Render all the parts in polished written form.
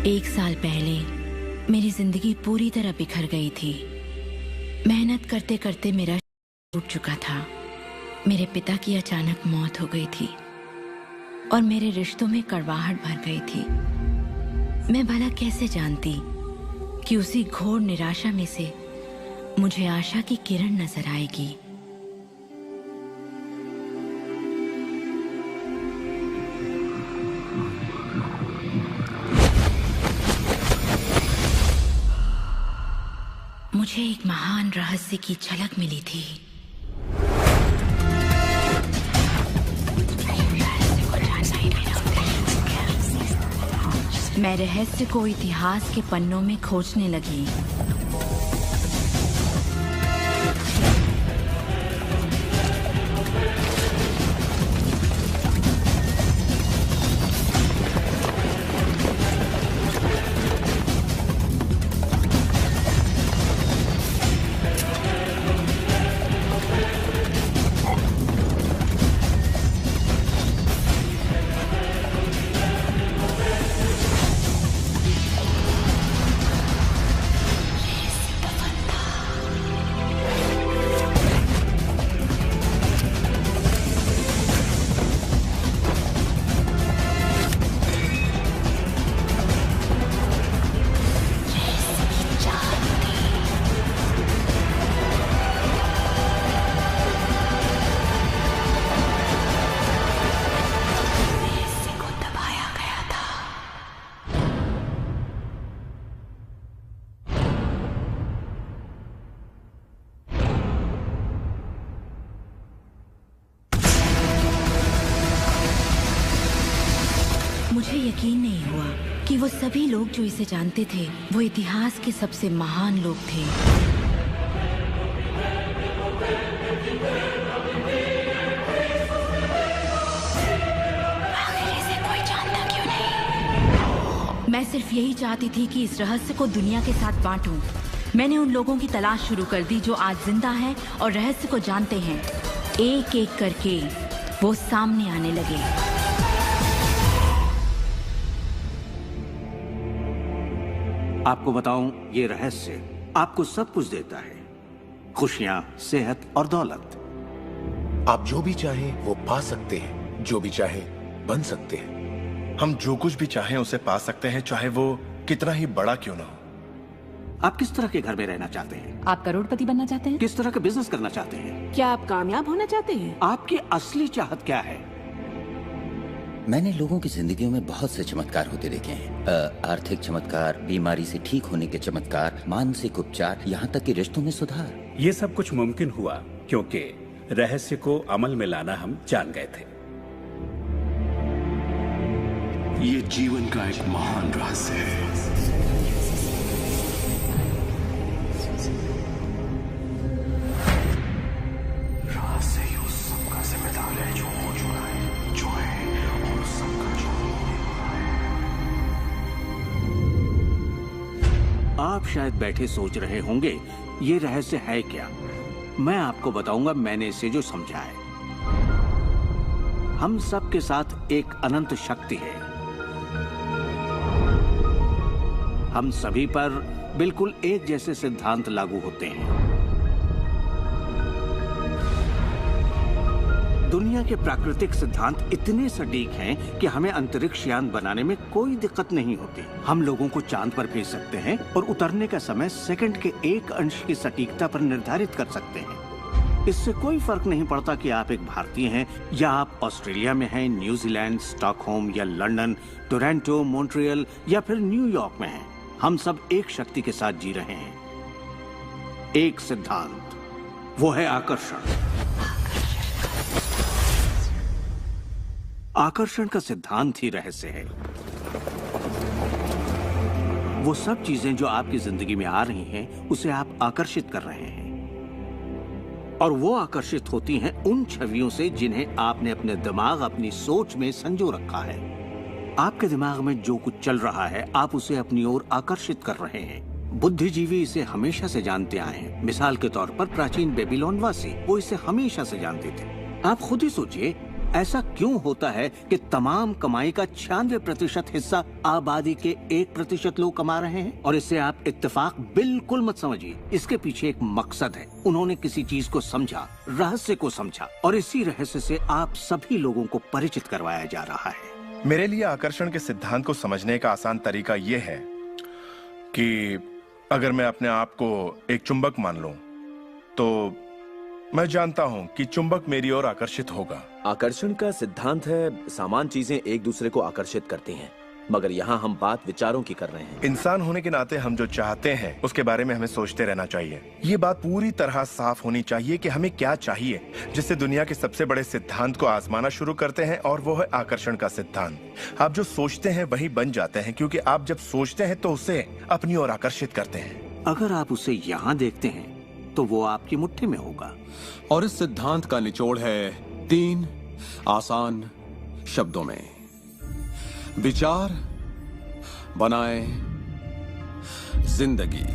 1 साल पहले मेरी जिंदगी पूरी तरह बिखर गई थी। मेहनत करते करते मेरा टूट चुका था। मेरे पिता की अचानक मौत हो गई थी और मेरे रिश्तों में कड़वाहट भर गई थी। मैं भला कैसे जानती कि उसी घोर निराशा में से मुझे आशा की किरण नजर आएगी। मुझे एक महान रहस्य की झलक मिली थी। मैं रहस्य को इतिहास के पन्नों में खोजने लगी। मुझे यकीन नहीं हुआ कि वो सभी लोग जो इसे जानते थे वो इतिहास के सबसे महान लोग थे। आखिर इसे कोई जानता क्यों नहीं? मैं सिर्फ यही चाहती थी कि इस रहस्य को दुनिया के साथ बांटूं। मैंने उन लोगों की तलाश शुरू कर दी जो आज जिंदा हैं और रहस्य को जानते हैं। एक एक करके वो सामने आने लगे। आपको बताऊं, ये रहस्य आपको सब कुछ देता है, खुशियां, सेहत और दौलत। आप जो भी चाहें वो पा सकते हैं, जो भी चाहें बन सकते हैं। हम जो कुछ भी चाहें उसे पा सकते हैं, चाहे वो कितना ही बड़ा क्यों ना हो। आप किस तरह के घर में रहना चाहते हैं? आप करोड़पति बनना चाहते हैं? किस तरह का बिजनेस करना चाहते हैं? क्या आप कामयाब होना चाहते हैं? आपकी असली चाहत क्या है? मैंने लोगों की जिंदगियों में बहुत से चमत्कार होते देखे हैं। आर्थिक चमत्कार, बीमारी से ठीक होने के चमत्कार, मानसिक उपचार, यहाँ तक कि रिश्तों में सुधार। ये सब कुछ मुमकिन हुआ क्योंकि रहस्य को अमल में लाना हम जान गए थे। ये जीवन का एक महान रहस्य है। रहस्य ही उस सब का जिम्मेदार है जो हो चुका है, जो है, और उस सब का जो होने वाला है। आप शायद बैठे सोच रहे होंगे ये रहस्य है क्या। मैं आपको बताऊंगा मैंने इसे जो समझा है। हम सब के साथ एक अनंत शक्ति है। हम सभी पर बिल्कुल एक जैसे सिद्धांत लागू होते हैं। दुनिया के प्राकृतिक सिद्धांत इतने सटीक हैं कि हमें अंतरिक्ष यान बनाने में कोई दिक्कत नहीं होती। हम लोगों को चांद पर भेज सकते हैं और उतरने का समय सेकंड के 1 अंश की सटीकता पर निर्धारित कर सकते हैं। इससे कोई फर्क नहीं पड़ता कि आप एक भारतीय हैं या आप ऑस्ट्रेलिया में हैं, न्यूजीलैंड, स्टॉकहोम या लंदन, टोरंटो, मॉन्ट्रियल या फिर न्यूयॉर्क में हैं। हम सब एक शक्ति के साथ जी रहे हैं, एक सिद्धांत, वो है आकर्षण। आकर्षण का सिद्धांत ही रहस्य है। वो सब चीजें जो आपकी जिंदगी में आ रही हैं, उसे आप आकर्षित कर रहे हैं, और वो आकर्षित होती हैं उन छवियों से जिन्हें आपने अपने दिमाग, अपनी सोच में संजो रखा है। आपके दिमाग में जो कुछ चल रहा है, आप उसे अपनी ओर आकर्षित कर रहे हैं। बुद्धिजीवी इसे हमेशा से जानते आए हैं। मिसाल के तौर पर प्राचीन बेबीलोन वासी, वो इसे हमेशा से जानते थे। आप खुद ही सोचिए, ऐसा क्यों होता है कि तमाम कमाई का 96% हिस्सा आबादी के 1% लोग कमा रहे हैं? और इससे आप इत्तेफाक बिल्कुल मत समझिए। इसके पीछे एक मकसद है। उन्होंने किसी चीज को समझा, रहस्य को समझा, और इसी रहस्य से आप सभी लोगों को परिचित करवाया जा रहा है। मेरे लिए आकर्षण के सिद्धांत को समझने का आसान तरीका यह है कि अगर मैं अपने आप को एक चुंबक मान लूं, तो मैं जानता हूं कि चुंबक मेरी ओर आकर्षित होगा। आकर्षण का सिद्धांत है समान चीजें एक दूसरे को आकर्षित करती हैं, मगर यहाँ हम बात विचारों की कर रहे हैं। इंसान होने के नाते हम जो चाहते हैं उसके बारे में हमें सोचते रहना चाहिए। ये बात पूरी तरह साफ होनी चाहिए कि हमें क्या चाहिए, जिससे दुनिया के सबसे बड़े सिद्धांत को आजमाना शुरू करते हैं, और वो है आकर्षण का सिद्धांत। आप जो सोचते हैं वही बन जाते हैं, क्योंकि आप जब सोचते हैं तो उसे अपनी ओर आकर्षित करते हैं। अगर आप उसे यहाँ देखते हैं तो वो आपकी मुट्ठी में होगा। और इस सिद्धांत का निचोड़ है 3 आसान शब्दों में: विचार बनाए जिंदगी।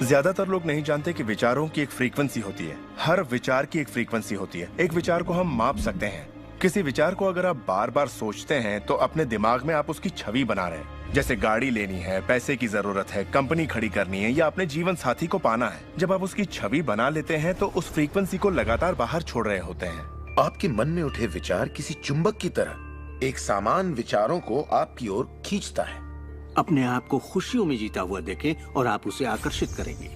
ज्यादातर लोग नहीं जानते कि विचारों की एक फ्रीक्वेंसी होती है। हर विचार की एक फ्रीक्वेंसी होती है। एक विचार को हम माप सकते हैं। किसी विचार को अगर आप बार बार सोचते हैं तो अपने दिमाग में आप उसकी छवि बना रहे हैं। जैसे गाड़ी लेनी है, पैसे की जरूरत है, कंपनी खड़ी करनी है, या अपने जीवन साथी को पाना है। जब आप उसकी छवि बना लेते हैं तो उस फ्रीक्वेंसी को लगातार बाहर छोड़ रहे होते हैं। आपके मन में उठे विचार किसी चुंबक की तरह एक सामान विचारों को आपकी ओर खींचता है। अपने आप को खुशियों में जीता हुआ देखें और आप उसे आकर्षित करेंगे।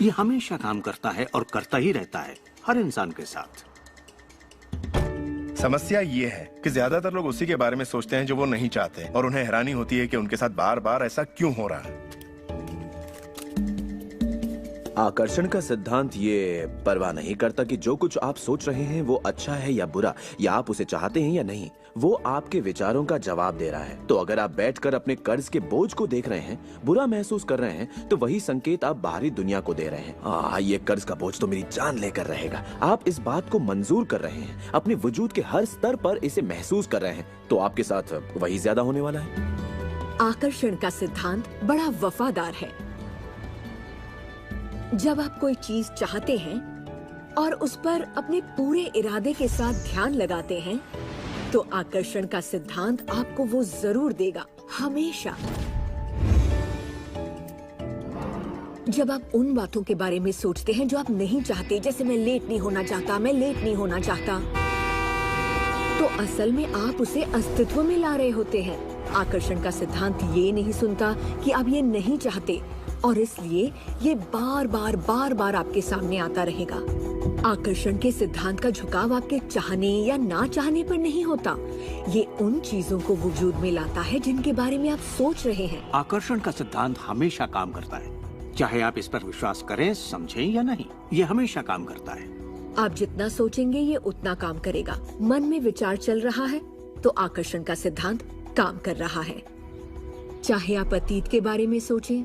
ये हमेशा काम करता है और करता ही रहता है, हर इंसान के साथ। समस्या ये है कि ज्यादातर लोग उसी के बारे में सोचते हैं जो वो नहीं चाहते, और उन्हें हैरानी होती है कि उनके साथ बार बार ऐसा क्यों हो रहा है। आकर्षण का सिद्धांत ये परवाह नहीं करता कि जो कुछ आप सोच रहे हैं वो अच्छा है या बुरा, या आप उसे चाहते हैं या नहीं। वो आपके विचारों का जवाब दे रहा है। तो अगर आप बैठकर अपने कर्ज के बोझ को देख रहे हैं, बुरा महसूस कर रहे हैं, तो वही संकेत आप बाहरी दुनिया को दे रहे हैं। ये कर्ज का बोझ तो मेरी जान लेकर रहेगा। आप इस बात को मंजूर कर रहे हैं, अपने वजूद के हर स्तर पर इसे महसूस कर रहे हैं, तो आपके साथ वही ज्यादा होने वाला है। आकर्षण का सिद्धांत बड़ा वफादार है। जब आप कोई चीज चाहते हैं और उस पर अपने पूरे इरादे के साथ ध्यान लगाते हैं, तो आकर्षण का सिद्धांत आपको वो जरूर देगा, हमेशा। जब आप उन बातों के बारे में सोचते हैं जो आप नहीं चाहते, जैसे मैं लेट नहीं होना चाहता, मैं लेट नहीं होना चाहता, तो असल में आप उसे अस्तित्व में ला रहे होते हैं। आकर्षण का सिद्धांत ये नहीं सुनता कि आप ये नहीं चाहते, और इसलिए ये बार बार आपके सामने आता रहेगा। आकर्षण के सिद्धांत का झुकाव आपके चाहने या ना चाहने पर नहीं होता। ये उन चीजों को वजूद में लाता है जिनके बारे में आप सोच रहे हैं। आकर्षण का सिद्धांत हमेशा काम करता है, चाहे आप इस पर विश्वास करें, समझें या नहीं। ये हमेशा काम करता है। आप जितना सोचेंगे ये उतना काम करेगा। मन में विचार चल रहा है तो आकर्षण का सिद्धांत काम कर रहा है। चाहे आप अतीत के बारे में सोचें,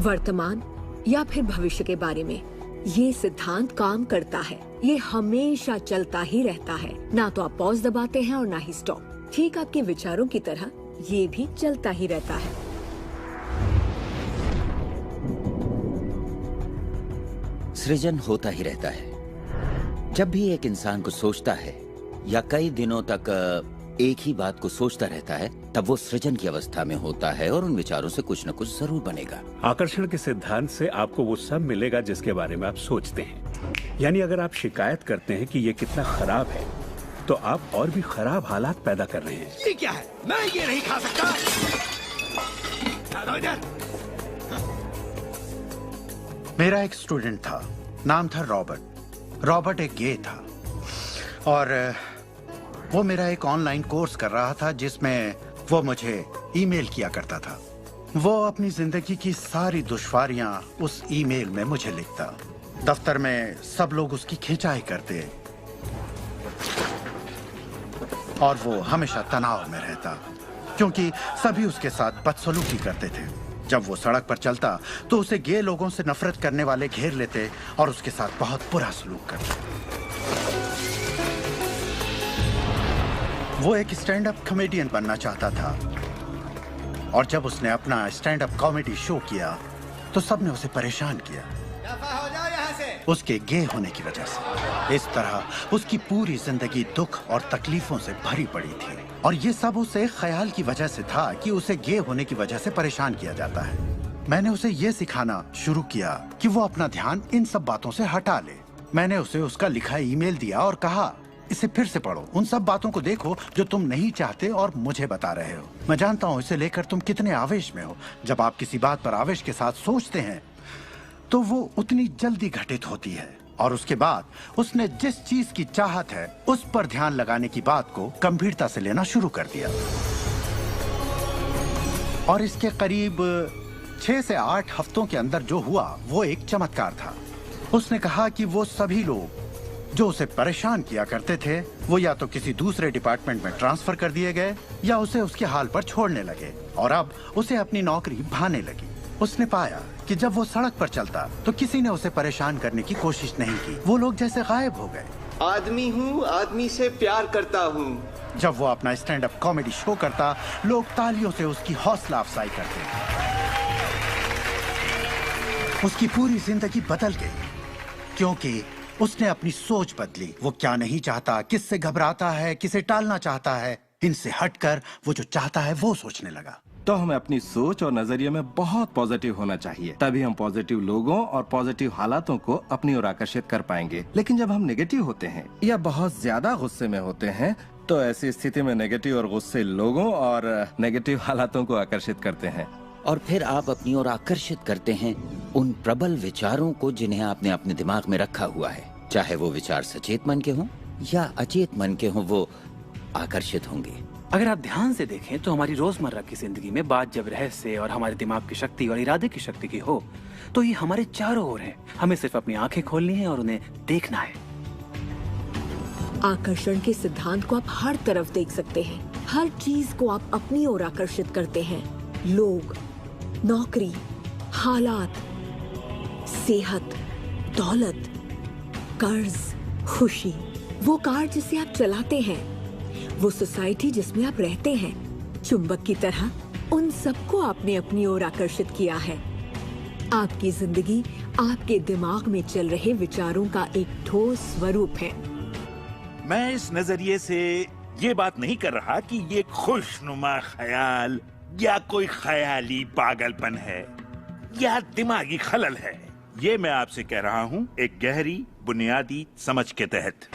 वर्तमान या फिर भविष्य के बारे में, ये सिद्धांत काम करता है। ये हमेशा चलता ही रहता है। ना तो आप पॉज दबाते हैं और ना ही स्टॉप। ठीक आपके विचारों की तरह ये भी चलता ही रहता है। सृजन होता ही रहता है। जब भी एक इंसान को सोचता है या कई दिनों तक एक ही बात को सोचता रहता है, तब वो सृजन की अवस्था में होता है और उन विचारों से कुछ न कुछ जरूर बनेगा। आकर्षण के सिद्धांत से आपको वो सब मिलेगा जिसके बारे में आप सोचते हैं। यानी अगर आप शिकायत करते हैं कि ये कितना खराब है, तो आप और भी खराब हालात पैदा कर रहे हैं। ये क्या है? मैं ये नहीं खा सकता। मेरा एक स्टूडेंट था, नाम था रॉबर्ट। रॉबर्ट एक गे था और वो मेरा एक ऑनलाइन कोर्स कर रहा था जिसमें वो मुझे ईमेल किया करता था। वो अपनी जिंदगी की सारी दुश्वारियां उस ईमेल में मुझे लिखता। दफ्तर में सब लोग उसकी खिंचाई करते और वो हमेशा तनाव में रहता, क्योंकि सभी उसके साथ बदसलूकी करते थे। जब वो सड़क पर चलता तो उसे गे लोगों से नफरत करने वाले घेर लेते और उसके साथ बहुत बुरा सलूक करते। वो एक स्टैंड अप कॉमेडियन बनना चाहता था और जब उसने अपना स्टैंड अप कॉमेडी शो किया तो सबने उसे परेशान किया, उसके गे होने की वजह से। इस तरह उसकी पूरी जिंदगी दुख और तकलीफों से भरी पड़ी थी, और ये सब उसे ख्याल की वजह से था कि उसे गे होने की वजह से परेशान किया जाता है। मैंने उसे ये सिखाना शुरू किया कि वो अपना ध्यान इन सब बातों से हटा ले। मैंने उसे उसका लिखा ईमेल दिया और कहा, इसे फिर से पढ़ो, उन सब बातों को देखो जो तुम नहीं चाहते और मुझे बता रहे हो। मैं जानता हूँ इसे लेकर तुम कितने आवेश में हो। जब आप किसी बात पर आवेश के साथ सोचते हैं तो वो उतनी जल्दी घटित होती है। और उसके बाद उसने जिस चीज की चाहत है उस पर ध्यान लगाने की बात को गंभीरता से लेना शुरू कर दिया। और इसके करीब 6 से 8 हफ्तों के अंदर जो हुआ वो एक चमत्कार था। उसने कहा कि वो सभी लोग जो उसे परेशान किया करते थे वो या तो किसी दूसरे डिपार्टमेंट में ट्रांसफर कर दिए गए या उसे उसके हाल पर छोड़ने लगे, और अब उसे अपनी नौकरी भाने लगी। उसने पाया कि जब वो सड़क पर चलता तो किसी ने उसे परेशान करने की कोशिश नहीं की। वो लोग जैसे गायब हो गए। आदमी हूँ, आदमी से प्यार करता हूँ। जब वो अपना स्टैंड अप कॉमेडी शो करता, लोग तालियों से उसकी हौसला अफजाई करते। उसकी पूरी जिंदगी बदल गई क्योंकि उसने अपनी सोच बदली। वो क्या नहीं चाहता, किससे घबराता है, किसे टालना चाहता है, इनसे हटकर वो जो चाहता है वो सोचने लगा। तो हमें अपनी सोच और नजरिए में बहुत पॉजिटिव होना चाहिए, तभी हम पॉजिटिव लोगों और पॉजिटिव हालातों को अपनी ओर आकर्षित कर पाएंगे। लेकिन जब हम नेगेटिव होते हैं या बहुत ज्यादा गुस्से में होते हैं तो ऐसी स्थिति में नेगेटिव और गुस्से लोगों और नेगेटिव हालातों को आकर्षित करते हैं, और फिर आप अपनी ओर आकर्षित करते हैं उन प्रबल विचारों को जिन्हें आपने अपने दिमाग में रखा हुआ है। चाहे वो विचार सचेत मन के हों या अचेत मन के हों, वो आकर्षित होंगे। अगर आप ध्यान से देखें तो हमारी रोजमर्रा की जिंदगी में बात जब रहस्य और हमारे दिमाग की शक्ति और इरादे की शक्ति की हो तो ये हमारे चारों ओर है। हमें सिर्फ अपनी आंखें खोलनी है और उन्हें देखना है। आकर्षण के सिद्धांत को आप हर तरफ देख सकते हैं। हर चीज को आप अपनी ओर आकर्षित करते हैं। लोग, नौकरी, हालात, सेहत, दौलत, कर्ज, खुशी, वो कार जिसे आप चलाते हैं, वो सोसाइटी जिसमें आप रहते हैं, चुंबक की तरह उन सबको आपने अपनी ओर आकर्षित किया है। आपकी जिंदगी आपके दिमाग में चल रहे विचारों का एक ठोस स्वरूप है। मैं इस नजरिए से ये बात नहीं कर रहा कि ये खुशनुमा ख्याल या कोई ख्याली पागलपन है या दिमागी खलल है। ये मैं आपसे कह रहा हूँ एक गहरी बुनियादी समझ के तहत।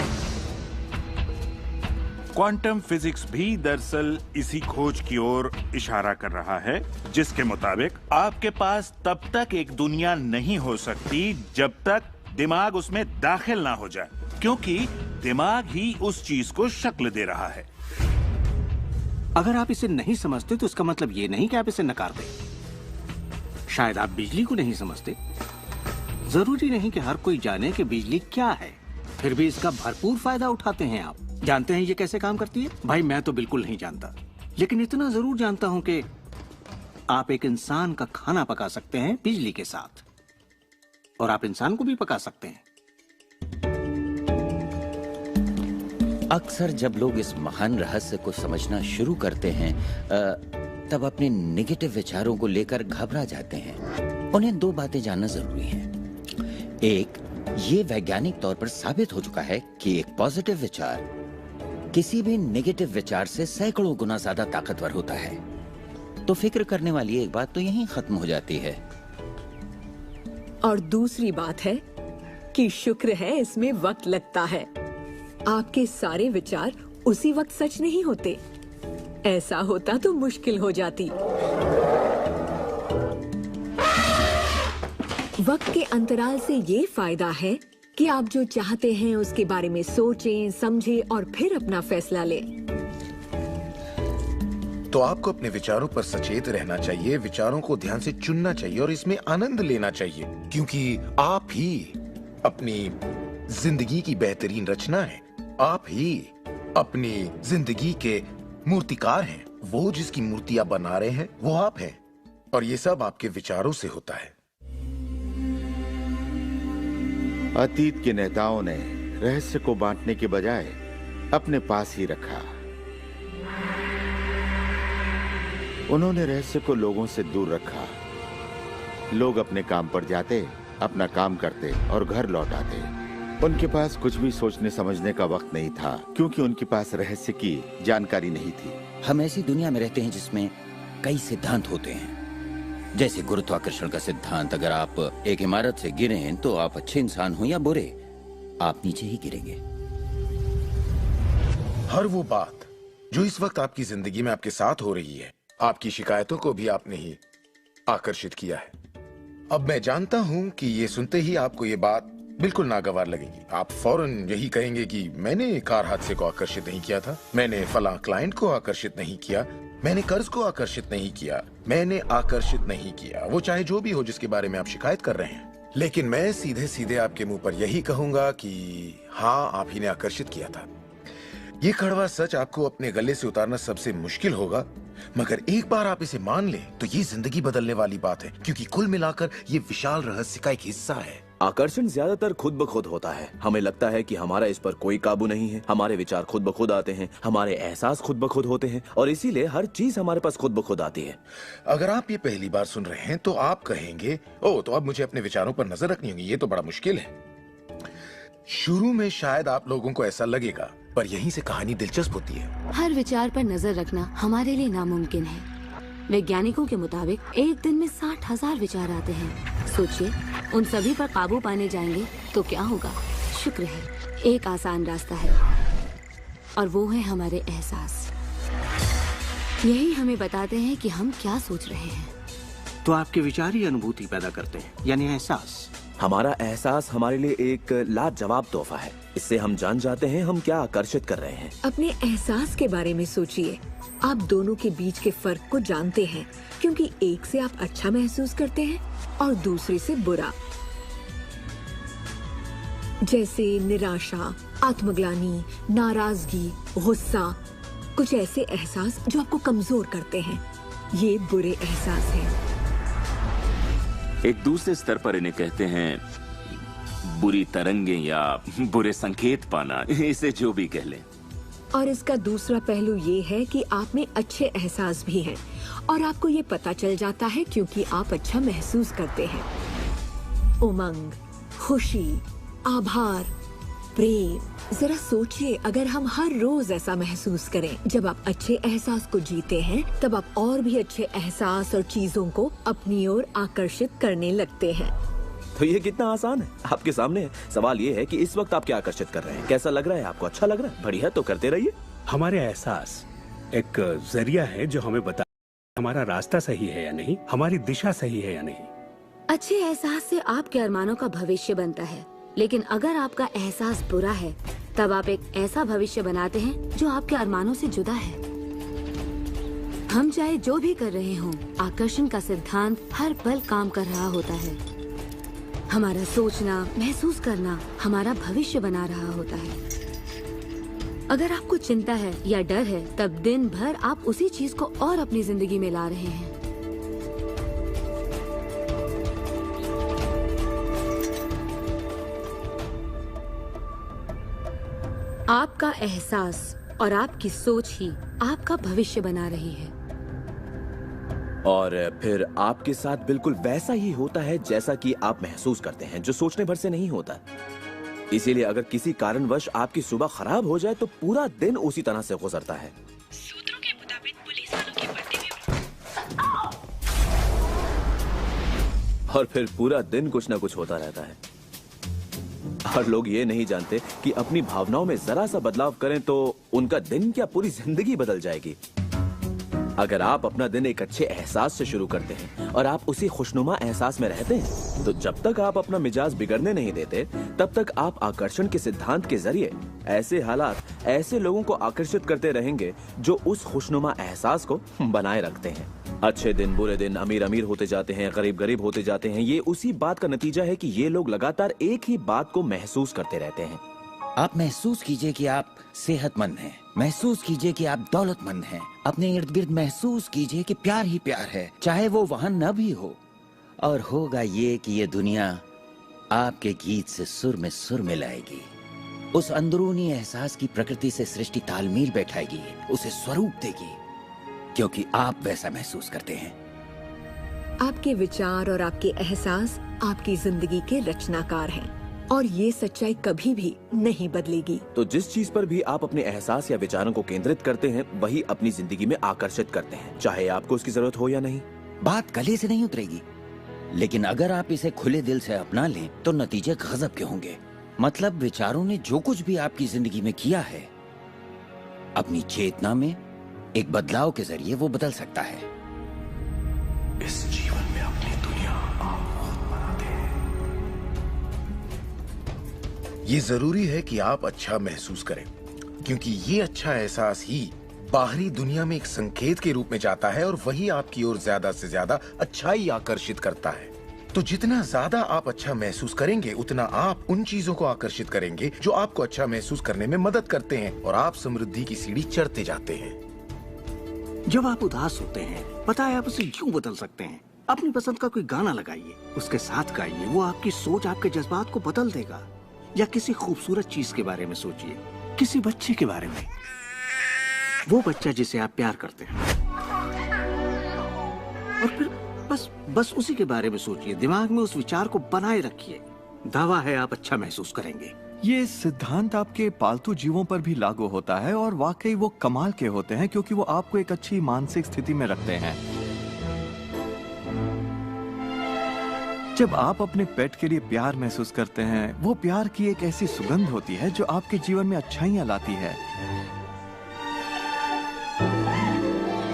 क्वांटम फिजिक्स भी दरअसल इसी खोज की ओर इशारा कर रहा है जिसके मुताबिक आपके पास तब तक एक दुनिया नहीं हो सकती जब तक दिमाग उसमें दाखिल ना हो जाए, क्योंकि दिमाग ही उस चीज को शक्ल दे रहा है। अगर आप इसे नहीं समझते तो इसका मतलब ये नहीं कि आप इसे नकार दें। शायद आप बिजली को नहीं समझते। जरूरी नहीं कि हर कोई जाने कि बिजली क्या है, फिर भी इसका भरपूर फायदा उठाते हैं आप। जानते हैं ये कैसे काम करती है? भाई मैं तो बिल्कुल नहीं जानता, लेकिन इतना जरूर जानता हूं कि आप एक इंसान का खाना पका सकते हैं बिजली के साथ, और आप इंसान को भी पका सकते हैं। अक्सर जब लोग इस महान रहस्य को समझना शुरू करते हैं तब अपने नेगेटिव विचारों को लेकर घबरा जाते हैं। उन्हें दो बातें जानना जरूरी हैं। एक, ये वैज्ञानिक तौर पर साबित हो चुका है कि एक पॉजिटिव विचार किसी भी नेगेटिव विचार से सैकड़ों गुना ज्यादा ताकतवर होता है। तो फिक्र करने वाली एक बात तो यहीं खत्म हो जाती है। और दूसरी बात है कि शुक्र है इसमें वक्त लगता है। आपके सारे विचार उसी वक्त सच नहीं होते। ऐसा होता तो मुश्किल हो जाती। वक्त के अंतराल से ये फायदा है कि आप जो चाहते हैं उसके बारे में सोचें, समझें और फिर अपना फैसला लें। तो आपको अपने विचारों पर सचेत रहना चाहिए, विचारों को ध्यान से चुनना चाहिए और इसमें आनंद लेना चाहिए, क्योंकि आप ही अपनी जिंदगी की बेहतरीन रचना है। आप ही अपनी जिंदगी के मूर्तिकार हैं। वो जिसकी मूर्तियां बना रहे हैं वो आप हैं, और ये सब आपके विचारों से होता है। अतीत के नेताओं ने रहस्य को बांटने के बजाय अपने पास ही रखा। उन्होंने रहस्य को लोगों से दूर रखा। लोग अपने काम पर जाते, अपना काम करते और घर लौट आते। उनके पास कुछ भी सोचने समझने का वक्त नहीं था, क्योंकि उनके पास रहस्य की जानकारी नहीं थी। हम ऐसी दुनिया में रहते हैं जिसमें कई सिद्धांत होते हैं, जैसे गुरुत्वाकर्षण का सिद्धांत। अगर आप एक इमारत से गिरें तो आप अच्छे इंसान हो या बुरे, आप नीचे ही गिरेंगे। हर वो बात जो इस वक्त आपकी जिंदगी में आपके साथ हो रही है, आपकी शिकायतों को भी आपने ही आकर्षित किया है। अब मैं जानता हूं कि ये सुनते ही आपको ये बात बिल्कुल नागवार लगेगी। आप फौरन यही कहेंगे कि मैंने कार हादसे को आकर्षित नहीं किया था, मैंने फलां क्लाइंट को आकर्षित नहीं किया, मैंने कर्ज को आकर्षित नहीं किया, मैंने आकर्षित नहीं किया, वो चाहे जो भी हो जिसके बारे में आप शिकायत कर रहे हैं। लेकिन मैं सीधे सीधे आपके मुंह पर यही कहूंगा कि हाँ, आप ही ने आकर्षित किया था। ये कड़वा सच आपको अपने गले से उतारना सबसे मुश्किल होगा, मगर एक बार आप इसे मान लें तो ये जिंदगी बदलने वाली बात है, क्योंकि कुल मिलाकर ये विशाल रहस्य का एक हिस्सा है। आकर्षण ज्यादातर खुद ब खुद होता है। हमें लगता है कि हमारा इस पर कोई काबू नहीं है, हमारे विचार खुद ब खुद आते हैं, हमारे एहसास खुद ब खुद होते हैं, और इसीलिए हर चीज हमारे पास खुद ब खुद आती है। अगर आप ये पहली बार सुन रहे हैं तो आप कहेंगे, ओह, तो अब मुझे अपने विचारों पर नजर रखनी होगी, ये तो बड़ा मुश्किल है। शुरू में शायद आप लोगों को ऐसा लगेगा, पर यहीं से कहानी दिलचस्प होती है। हर विचार पर नजर रखना हमारे लिए नामुमकिन है। वैज्ञानिकों के मुताबिक एक दिन में 60,000 विचार आते हैं। सोचिए, उन सभी पर काबू पाने जाएंगे तो क्या होगा। शुक्र है एक आसान रास्ता है, और वो है हमारे एहसास। यही हमें बताते हैं कि हम क्या सोच रहे हैं। तो आपके विचार ही अनुभूति पैदा करते हैं, यानी एहसास। हमारा एहसास हमारे लिए एक लाजवाब तोहफा है। इससे हम जान जाते हैं हम क्या आकर्षित कर रहे हैं। अपने एहसास के बारे में सोचिए। आप दोनों के बीच के फर्क को जानते हैं, क्योंकि एक से आप अच्छा महसूस करते हैं और दूसरे से बुरा। जैसे निराशा, आत्मग्लानि, नाराजगी, गुस्सा, कुछ ऐसे एहसास जो आपको कमजोर करते हैं, ये बुरे एहसास हैं। एक दूसरे स्तर पर इन्हें कहते हैं बुरी तरंगें या बुरे संकेत पाना, इसे जो भी कह लें। और इसका दूसरा पहलू ये है कि आप में अच्छे एहसास भी हैं, और आपको ये पता चल जाता है क्योंकि आप अच्छा महसूस करते हैं। उमंग, खुशी, आभार, प्रेम। जरा सोचिए, अगर हम हर रोज ऐसा महसूस करें। जब आप अच्छे एहसास को जीते हैं, तब आप और भी अच्छे एहसास और चीजों को अपनी ओर आकर्षित करने लगते हैं। तो ये कितना आसान है, आपके सामने है। सवाल ये है कि इस वक्त आप क्या आकर्षित कर रहे हैं। कैसा लग रहा है आपको? अच्छा लग रहा है? बढ़िया, तो करते रहिए। हमारे एहसास एक जरिया है जो हमें बता हमारा रास्ता सही है या नहीं, हमारी दिशा सही है या नहीं। अच्छे एहसास से आपके अरमानों का भविष्य बनता है, लेकिन अगर आपका एहसास बुरा है, तब आप एक ऐसा भविष्य बनाते हैं जो आपके अरमानों से जुदा है। हम चाहे जो भी कर रहे हों, आकर्षण का सिद्धांत हर पल काम कर रहा होता है। हमारा सोचना, महसूस करना हमारा भविष्य बना रहा होता है। अगर आपको चिंता है या डर है, तब दिन भर आप उसी चीज को और अपनी जिंदगी में ला रहे हैं। आपका एहसास और आपकी सोच ही आपका भविष्य बना रही है। और फिर आपके साथ बिल्कुल वैसा ही होता है जैसा कि आप महसूस करते हैं, जो सोचने भर से नहीं होता। इसीलिए अगर किसी कारणवश आपकी सुबह खराब हो जाए तो पूरा दिन उसी तरह से गुजरता है। सूत्रों के मुताबिक पुलिस वालों के पट्टे में और फिर पूरा दिन कुछ ना कुछ होता रहता है। और लोग ये नहीं जानते कि अपनी भावनाओं में जरा सा बदलाव करें तो उनका दिन क्या पूरी जिंदगी बदल जाएगी। अगर आप अपना दिन एक अच्छे एहसास से शुरू करते हैं और आप उसी खुशनुमा एहसास में रहते हैं, तो जब तक आप अपना मिजाज बिगड़ने नहीं देते, तब तक आप आकर्षण के सिद्धांत के जरिए ऐसे हालात, ऐसे लोगों को आकर्षित करते रहेंगे जो उस खुशनुमा एहसास को बनाए रखते हैं। अच्छे दिन, बुरे दिन, अमीर अमीर होते जाते हैं, गरीब गरीब होते जाते हैं। ये उसी बात का नतीजा है कि ये लोग लगातार एक ही बात को महसूस करते रहते हैं। आप महसूस कीजिए कि आप सेहतमंद हैं, महसूस कीजिए कि आप दौलतमंद हैं, अपने इर्द गिर्द महसूस कीजिए कि प्यार ही प्यार है, चाहे वो वहां न भी हो। और होगा ये कि ये दुनिया आपके गीत से सुर मिलाएगी। उस अंदरूनी एहसास की प्रकृति से सृष्टि तालमेल बैठाएगी, उसे स्वरूप देगी, क्योंकि आप वैसा महसूस करते हैं। आपके विचार और आपके एहसास आपकी जिंदगी के रचनाकार हैं। और ये सच्चाई कभी भी नहीं बदलेगी। तो जिस चीज पर भी आप अपने एहसास या विचारों को केंद्रित करते हैं, वही अपनी जिंदगी में आकर्षित करते हैं, चाहे आपको उसकी जरूरत हो या नहीं। बात गले से नहीं उतरेगी, लेकिन अगर आप इसे खुले दिल से अपना लें तो नतीजे गजब के होंगे। मतलब विचारों ने जो कुछ भी आपकी जिंदगी में किया है, अपनी चेतना में एक बदलाव के जरिए वो बदल सकता है। इस जीवन में अपनी दुनिया आप खुद बनाते हैं। ये जरूरी है कि आप अच्छा महसूस करें, क्योंकि ये अच्छा एहसास ही बाहरी दुनिया में एक संकेत के रूप में जाता है और वही आपकी ओर ज्यादा से ज्यादा अच्छाई आकर्षित करता है। तो जितना ज्यादा आप अच्छा महसूस करेंगे, उतना आप उन चीजों को आकर्षित करेंगे जो आपको अच्छा महसूस करने में मदद करते हैं, और आप समृद्धि की सीढ़ी चढ़ते जाते हैं। जब आप उदास होते हैं, पता है आप उसे क्यों बदल सकते हैं। अपनी पसंद का कोई गाना लगाइए, उसके साथ गाइए, वो आपकी सोच, आपके जज्बात को बदल देगा। या किसी खूबसूरत चीज के बारे में सोचिए, किसी बच्चे के बारे में, वो बच्चा जिसे आप प्यार करते हैं, और फिर बस उसी के बारे में सोचिए। दिमाग में उस विचार को बनाए रखिए। दावा है आप अच्छा महसूस करेंगे। ये सिद्धांत आपके पालतू जीवों पर भी लागू होता है, और वाकई वो कमाल के होते हैं, क्योंकि वो आपको एक अच्छी मानसिक स्थिति में रखते हैं। जब आप अपने पेट के लिए प्यार महसूस करते हैं, वो प्यार की एक ऐसी सुगंध होती है जो आपके जीवन में अच्छाइयां लाती है।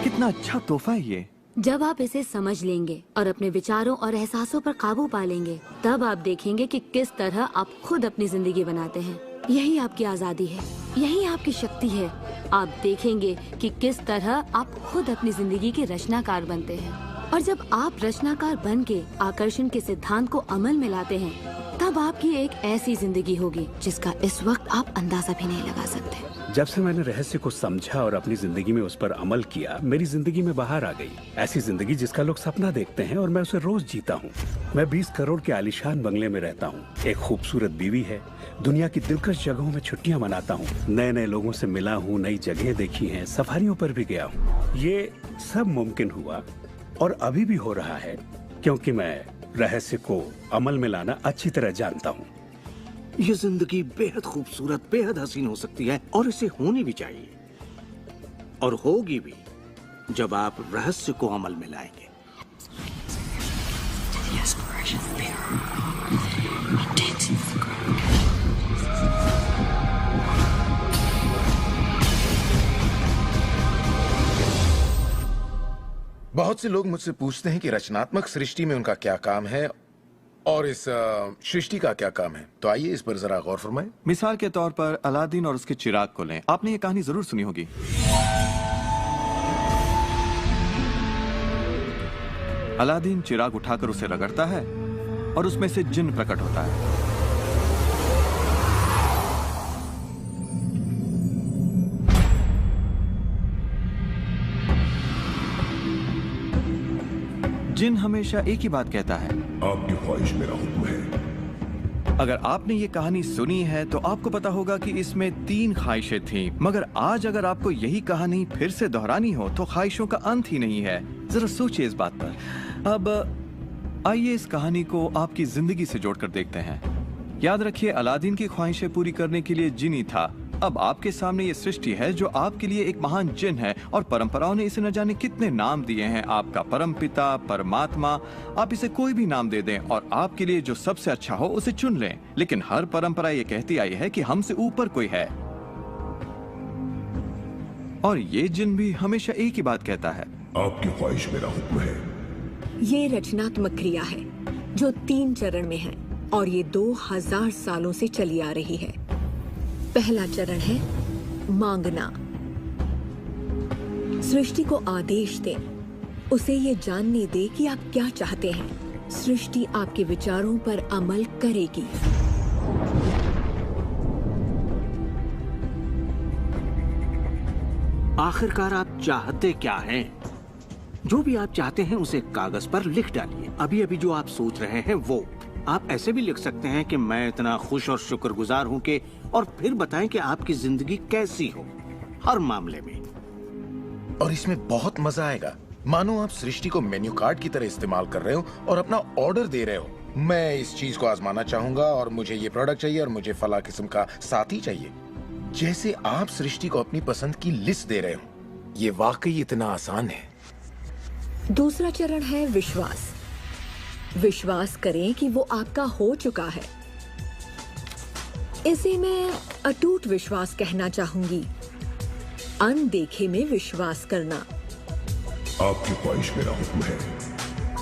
कितना अच्छा तोहफा है ये। जब आप इसे समझ लेंगे और अपने विचारों और एहसासों पर काबू पा लेंगे, तब आप देखेंगे कि किस तरह आप खुद अपनी जिंदगी बनाते हैं। यही आपकी आजादी है, यही आपकी शक्ति है। आप देखेंगे कि किस तरह आप खुद अपनी जिंदगी के रचनाकार बनते हैं। और जब आप रचनाकार बन के आकर्षण के सिद्धांत को अमल में लाते हैं, तब आपकी एक ऐसी जिंदगी होगी जिसका इस वक्त आप अंदाजा भी नहीं लगा सकते। जब से मैंने रहस्य को समझा और अपनी जिंदगी में उस पर अमल किया, मेरी जिंदगी में बाहर आ गई ऐसी जिंदगी जिसका लोग सपना देखते हैं, और मैं उसे रोज जीता हूँ। मैं 20 करोड़ के आलीशान बंगले में रहता हूँ, एक खूबसूरत बीवी है, दुनिया की दिलकश जगहों में छुट्टियां मनाता हूँ, नए नए लोगों से मिला हूँ, नई जगहें देखी हैं, सफारियों पर भी गया हूँ। ये सब मुमकिन हुआ और अभी भी हो रहा है क्योंकि मैं रहस्य को अमल में लाना अच्छी तरह जानता हूँ। ये जिंदगी बेहद खूबसूरत, बेहद हसीन हो सकती है, और इसे होनी भी चाहिए, और होगी भी जब आप रहस्य को अमल में लाएंगे। बहुत से लोग मुझसे पूछते हैं कि रचनात्मक सृष्टि में उनका क्या काम है और इस सृष्टि का क्या काम है। तो आइए इस पर जरा गौर फरमाएं। मिसाल के तौर पर अलादीन और उसके चिराग को लें। आपने ये कहानी जरूर सुनी होगी। अलादीन चिराग उठाकर उसे रगड़ता है और उसमें से जिन्न प्रकट होता है। जिन हमेशा एक ही बात कहता है, आपकी ख्वाहिश मेरा हुक्म है। अगर आपने ये कहानी सुनी है तो आपको पता होगा कि इसमें 3 ख्वाहिशें थीं, मगर आज अगर आपको यही कहानी फिर से दोहरानी हो तो ख्वाहिशों का अंत ही नहीं है। जरा सोचिए इस बात पर। अब आइए इस कहानी को आपकी जिंदगी से जोड़कर देखते हैं। याद रखिए, अलादीन की ख्वाहिशें पूरी करने के लिए जिनी था। अब आपके सामने ये सृष्टि है जो आपके लिए एक महान जिन है, और परंपराओं ने इसे न जाने कितने नाम दिए हैं। आपका परमपिता, परमात्मा, आप इसे कोई भी नाम दे दें और आपके लिए जो सबसे अच्छा हो उसे चुन लें। लेकिन हर परंपरा ये कहती आई है कि हमसे ऊपर कोई है, और ये जिन भी हमेशा एक ही बात कहता है, आपकी ख्वाहिश मेरा हुक्म है। ये रचनात्मक क्रिया है जो 3 चरण में है, और ये 2000 सालों से चली आ रही है। पहला चरण है मांगना। सृष्टि को आदेश दें, उसे ये जानने दे कि आप क्या चाहते हैं। सृष्टि आपके विचारों पर अमल करेगी। आखिरकार आप चाहते क्या हैं? जो भी आप चाहते हैं उसे कागज पर लिख डालिए। अभी अभी जो आप सोच रहे हैं वो आप ऐसे भी लिख सकते हैं कि मैं इतना खुश और शुक्रगुजार हूं कि, और फिर बताएं कि आपकी जिंदगी कैसी हो हर मामले में। और इसमें बहुत मजा आएगा। मानो आप सृष्टि को मेन्यू कार्ड की तरह इस्तेमाल कर रहे हो और अपना ऑर्डर दे रहे हो। मैं इस चीज को आजमाना चाहूंगा और मुझे ये प्रोडक्ट चाहिए और मुझे फला किस्म का साथी चाहिए। जैसे आप सृष्टि को अपनी पसंद की लिस्ट दे रहे हो, ये वाकई इतना आसान है। दूसरा चरण है विश्वास। विश्वास करें कि वो आपका हो चुका है। इसे मैं अटूट विश्वास कहना चाहूंगी। अनदेखे में विश्वास करना। आपकी ख्वाहिश मेरा हुक्म है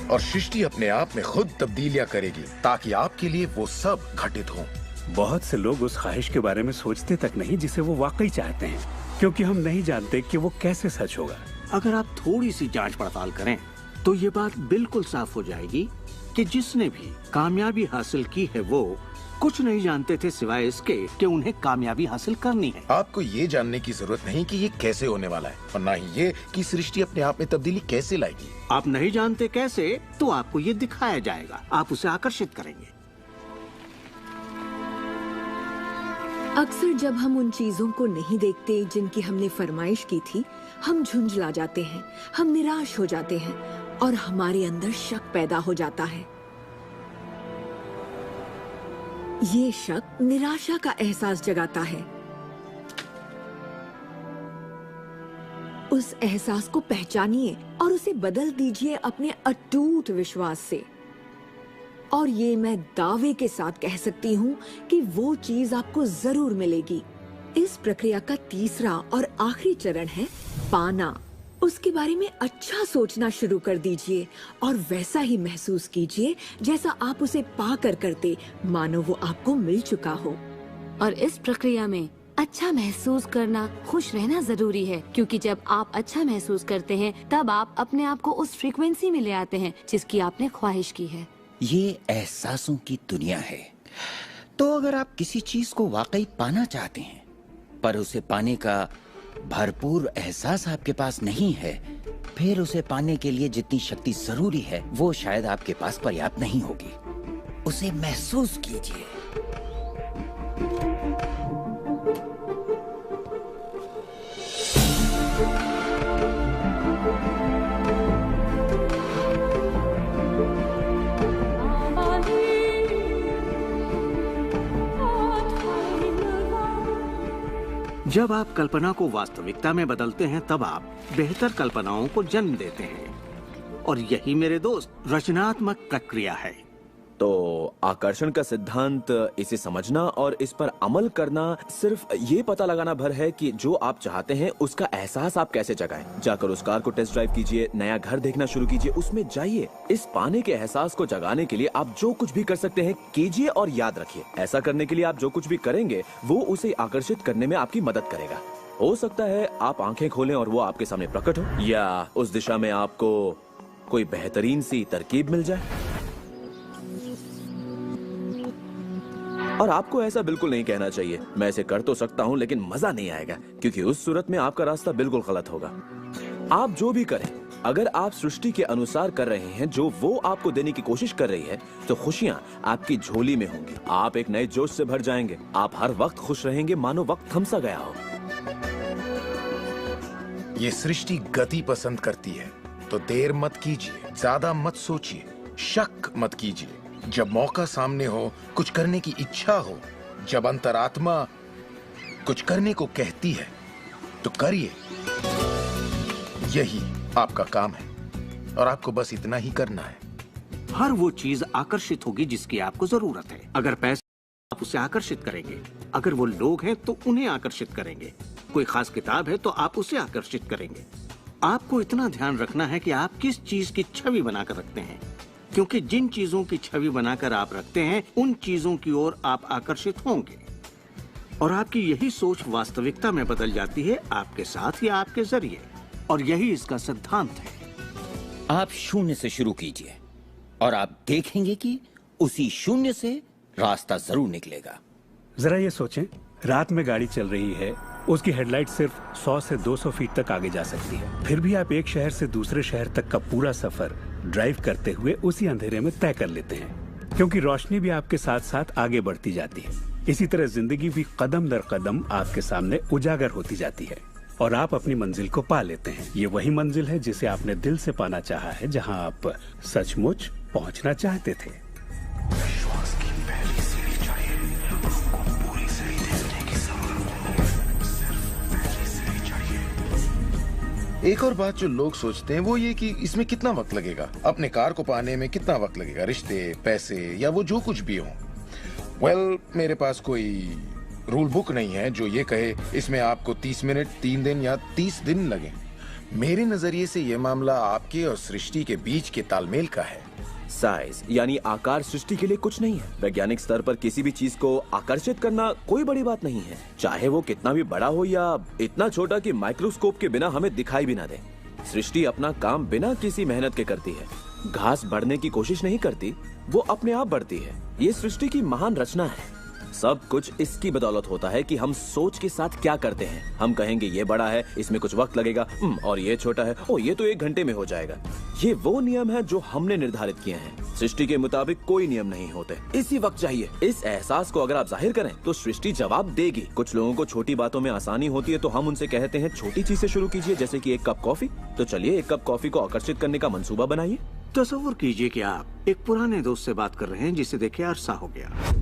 और सृष्टि अपने आप में खुद तब्दीलियां करेगी ताकि आपके लिए वो सब घटित हो। बहुत से लोग उस ख्वाहिश के बारे में सोचते तक नहीं जिसे वो वाकई चाहते हैं, क्योंकि हम नहीं जानते कि वो कैसे सच होगा। अगर आप थोड़ी सी जांच पड़ताल करें तो ये बात बिल्कुल साफ हो जाएगी कि जिसने भी कामयाबी हासिल की है वो कुछ नहीं जानते थे सिवाय इसके कि उन्हें कामयाबी हासिल करनी है। आपको ये जानने की जरूरत नहीं कि ये कैसे होने वाला है और ना ही ये कि सृष्टि अपने आप में तब्दीली कैसे लाएगी। आप नहीं जानते कैसे, तो आपको ये दिखाया जाएगा। आप उसे आकर्षित करेंगे। अक्सर जब हम उन चीजों को नहीं देखते जिनकी हमने फरमाइश की थी, हम झुंझला जाते हैं, हम निराश हो जाते हैं और हमारे अंदर शक पैदा हो जाता है। ये शक निराशा का एहसास जगाता है। उस एहसास को पहचानिए और उसे बदल दीजिए अपने अटूट विश्वास से। और ये मैं दावे के साथ कह सकती हूँ कि वो चीज आपको जरूर मिलेगी। इस प्रक्रिया का तीसरा और आखिरी चरण है पाना। उसके बारे में अच्छा सोचना शुरू कर दीजिए और वैसा ही महसूस कीजिए जैसा आप उसे पा कर करते, मानो वो आपको मिल चुका हो। और इस प्रक्रिया में अच्छा महसूस करना, खुश रहना जरूरी है, क्योंकि जब आप अच्छा महसूस करते हैं तब आप अपने आप को उस फ्रीक्वेंसी में ले आते हैं जिसकी आपने ख्वाहिश की है। ये एहसासों की दुनिया है। तो अगर आप किसी चीज को वाकई पाना चाहते हैं पर उसे पाने का भरपूर एहसास आपके पास नहीं है, फिर उसे पाने के लिए जितनी शक्ति जरूरी है वो शायद आपके पास पर्याप्त नहीं होगी। उसे महसूस कीजिए। जब आप कल्पना को वास्तविकता में बदलते हैं तब आप बेहतर कल्पनाओं को जन्म देते हैं, और यही मेरे दोस्त रचनात्मक प्रक्रिया है। तो आकर्षण का सिद्धांत, इसे समझना और इस पर अमल करना सिर्फ ये पता लगाना भर है कि जो आप चाहते हैं उसका एहसास आप कैसे जगाएं। जाकर उस कार को टेस्ट ड्राइव कीजिए, नया घर देखना शुरू कीजिए, उसमें जाइए। इस पाने के एहसास को जगाने के लिए आप जो कुछ भी कर सकते हैं कीजिए और याद रखिए, ऐसा करने के लिए आप जो कुछ भी करेंगे वो उसे आकर्षित करने में आपकी मदद करेगा। हो सकता है आप आंखें खोलें और वो आपके सामने प्रकट हो, या उस दिशा में आपको कोई बेहतरीन सी तरकीब मिल जाए। और आपको ऐसा बिल्कुल नहीं कहना चाहिए, मैं इसे कर तो सकता हूं लेकिन मजा नहीं आएगा, क्योंकि उस सूरत में आपका रास्ता बिल्कुल गलत होगा। आप जो भी करें, अगर आप सृष्टि के अनुसार कर रहे हैं जो वो आपको देने की कोशिश कर रही है, तो खुशियां आपकी झोली में होंगी। आप एक नए जोश से भर जाएंगे। आप हर वक्त खुश रहेंगे मानो वक्त थम सा गया हो। ये सृष्टि गति पसंद करती है, तो देर मत कीजिए, ज्यादा मत सोचिए, शक मत कीजिए। जब मौका सामने हो, कुछ करने की इच्छा हो, जब अंतरात्मा कुछ करने को कहती है तो करिए। यही आपका काम है और आपको बस इतना ही करना है। हर वो चीज आकर्षित होगी जिसकी आपको जरूरत है। अगर पैसे, आप उसे आकर्षित करेंगे। अगर वो लोग हैं तो उन्हें आकर्षित करेंगे। कोई खास किताब है तो आप उसे आकर्षित करेंगे। आपको इतना ध्यान रखना है कि आप किस चीज की छवि बनाकर रखते हैं, क्योंकि जिन चीजों की छवि बनाकर आप रखते हैं उन चीजों की ओर आप आकर्षित होंगे, और आपकी यही सोच वास्तविकता में बदल जाती है, आपके साथ या आपके जरिए। और यही इसका सिद्धांत है। आप शून्य से शुरू कीजिए और आप देखेंगे कि उसी शून्य से रास्ता जरूर निकलेगा। जरा ये सोचें, रात में गाड़ी चल रही है, उसकी हेडलाइट सिर्फ 100 से 200 फीट तक आगे जा सकती है, फिर भी आप एक शहर से दूसरे शहर तक का पूरा सफर ड्राइव करते हुए उसी अंधेरे में तय कर लेते हैं, क्योंकि रोशनी भी आपके साथ साथ आगे बढ़ती जाती है। इसी तरह जिंदगी भी कदम दर कदम आपके सामने उजागर होती जाती है और आप अपनी मंजिल को पा लेते हैं। ये वही मंजिल है जिसे आपने दिल से पाना चाहा है, जहां आप सचमुच पहुंचना चाहते थे। एक और बात जो लोग सोचते हैं वो ये कि इसमें कितना वक्त लगेगा, अपने कार को पाने में कितना वक्त लगेगा, रिश्ते, पैसे या वो जो कुछ भी हो। वेल, मेरे पास कोई रूल बुक नहीं है जो ये कहे इसमें आपको 30 मिनट, 3 दिन या 30 दिन लगे। मेरे नजरिए से ये मामला आपके और सृष्टि के बीच के तालमेल का है। साइज यानी आकार सृष्टि के लिए कुछ नहीं है। वैज्ञानिक स्तर पर किसी भी चीज को आकर्षित करना कोई बड़ी बात नहीं है, चाहे वो कितना भी बड़ा हो या इतना छोटा कि माइक्रोस्कोप के बिना हमें दिखाई भी ना दे। सृष्टि अपना काम बिना किसी मेहनत के करती है। घास बढ़ने की कोशिश नहीं करती, वो अपने आप बढ़ती है। ये सृष्टि की महान रचना है। सब कुछ इसकी बदौलत होता है कि हम सोच के साथ क्या करते हैं। हम कहेंगे ये बड़ा है, इसमें कुछ वक्त लगेगा, और ये छोटा है, ओ ये तो 1 घंटे में हो जाएगा। ये वो नियम है जो हमने निर्धारित किए हैं। सृष्टि के मुताबिक कोई नियम नहीं होते, इसी वक्त चाहिए। इस एहसास को अगर आप जाहिर करें तो सृष्टि जवाब देगी। कुछ लोगों को छोटी बातों में आसानी होती है तो हम उनसे कहते हैं छोटी चीज से शुरू कीजिए, जैसे कि 1 कप कॉफी। तो चलिए 1 कप कॉफी को आकर्षित करने का मंसूबा बनाइए। तसव्वुर कीजिए कि आप एक पुराने दोस्त से बात कर रहे हैं जिसे देखे अरसा हो गया।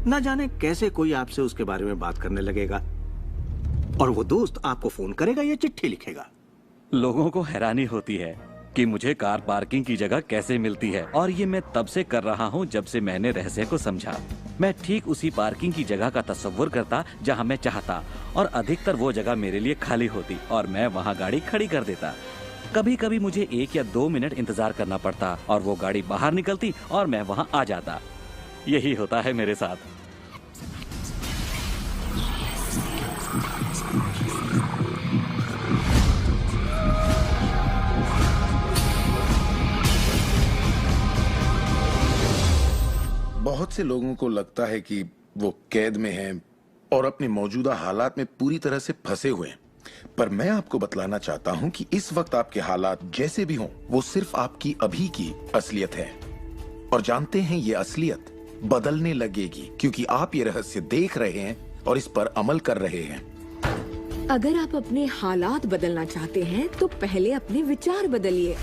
न जाने कैसे कोई आपसे उसके बारे में बात करने लगेगा और वो दोस्त आपको फोन करेगा या चिट्ठी लिखेगा। लोगों को हैरानी होती है कि मुझे कार पार्किंग की जगह कैसे मिलती है, और ये मैं तब से कर रहा हूँ जब से मैंने रहस्य को समझा। मैं ठीक उसी पार्किंग की जगह का तस्वुर करता जहाँ मैं चाहता, और अधिकतर वो जगह मेरे लिए खाली होती और मैं वहाँ गाड़ी खड़ी कर देता। कभी कभी मुझे 1 या 2 मिनट इंतजार करना पड़ता और वो गाड़ी बाहर निकलती और मैं वहाँ आ जाता। यही होता है मेरे साथ। बहुत से लोगों को लगता है कि वो कैद में हैं और अपने मौजूदा हालात में पूरी तरह से फंसे हुए हैं, पर मैं आपको बतलाना चाहता हूं कि इस वक्त आपके हालात जैसे भी हों, वो सिर्फ आपकी अभी की असलियत है। और जानते हैं ये असलियत बदलने लगेगी क्योंकि आप ये रहस्य देख रहे हैं और इस पर अमल कर रहे हैं। अगर आप अपने हालात बदलना चाहते हैं तो पहले अपने विचार बदलिए।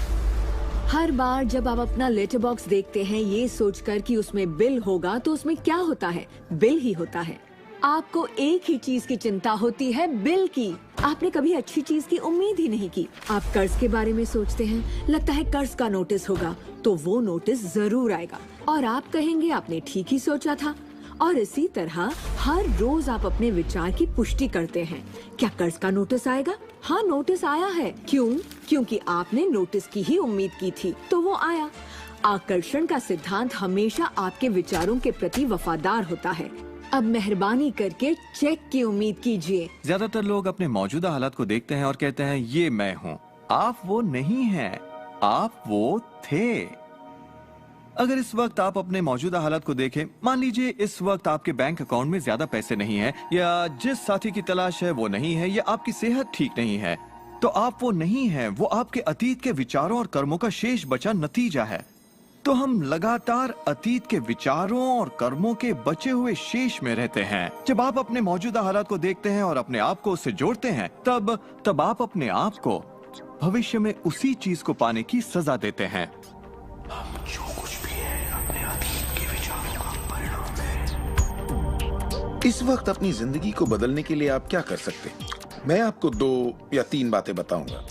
हर बार जब आप अपना लेटर बॉक्स देखते हैं ये सोचकर कि उसमें बिल होगा, तो उसमें क्या होता है? बिल ही होता है। आपको एक ही चीज की चिंता होती है, बिल की। आपने कभी अच्छी चीज की उम्मीद ही नहीं की। आप कर्ज के बारे में सोचते हैं, लगता है कर्ज का नोटिस होगा, तो वो नोटिस जरूर आएगा और आप कहेंगे आपने ठीक ही सोचा था। और इसी तरह हर रोज आप अपने विचार की पुष्टि करते हैं। क्या कर्ज का नोटिस आएगा? हाँ, नोटिस आया है। क्यों? क्योंकि आपने नोटिस की ही उम्मीद की थी, तो वो आया। आकर्षण का सिद्धांत हमेशा आपके विचारों के प्रति वफादार होता है। अब मेहरबानी करके चेक की उम्मीद कीजिए। ज्यादातर लोग अपने मौजूदा हालात को देखते हैं और कहते हैं ये मैं हूँ। आप वो नहीं हैं, आप वो थे। अगर इस वक्त आप अपने मौजूदा हालात को देखें, मान लीजिए इस वक्त आपके बैंक अकाउंट में ज्यादा पैसे नहीं हैं, या जिस साथी की तलाश है वो नहीं है, या आपकी सेहत ठीक नहीं है, तो आप वो नहीं हैं। वो आपके अतीत के विचारों और कर्मों का शेष बचा नतीजा है। तो हम लगातार अतीत के विचारों और कर्मों के बचे हुए शेष में रहते हैं। जब आप अपने मौजूदा हालात को देखते हैं और अपने आप को उससे जोड़ते हैं, तब आप अपने आप को भविष्य में उसी चीज को पाने की सजा देते हैं। हम जो कुछ भी है अपने अतीत के विचारों का परिणाम है। इस वक्त अपनी जिंदगी को बदलने के लिए आप क्या कर सकते हैं? मैं आपको 2 या 3 बातें बताऊंगा।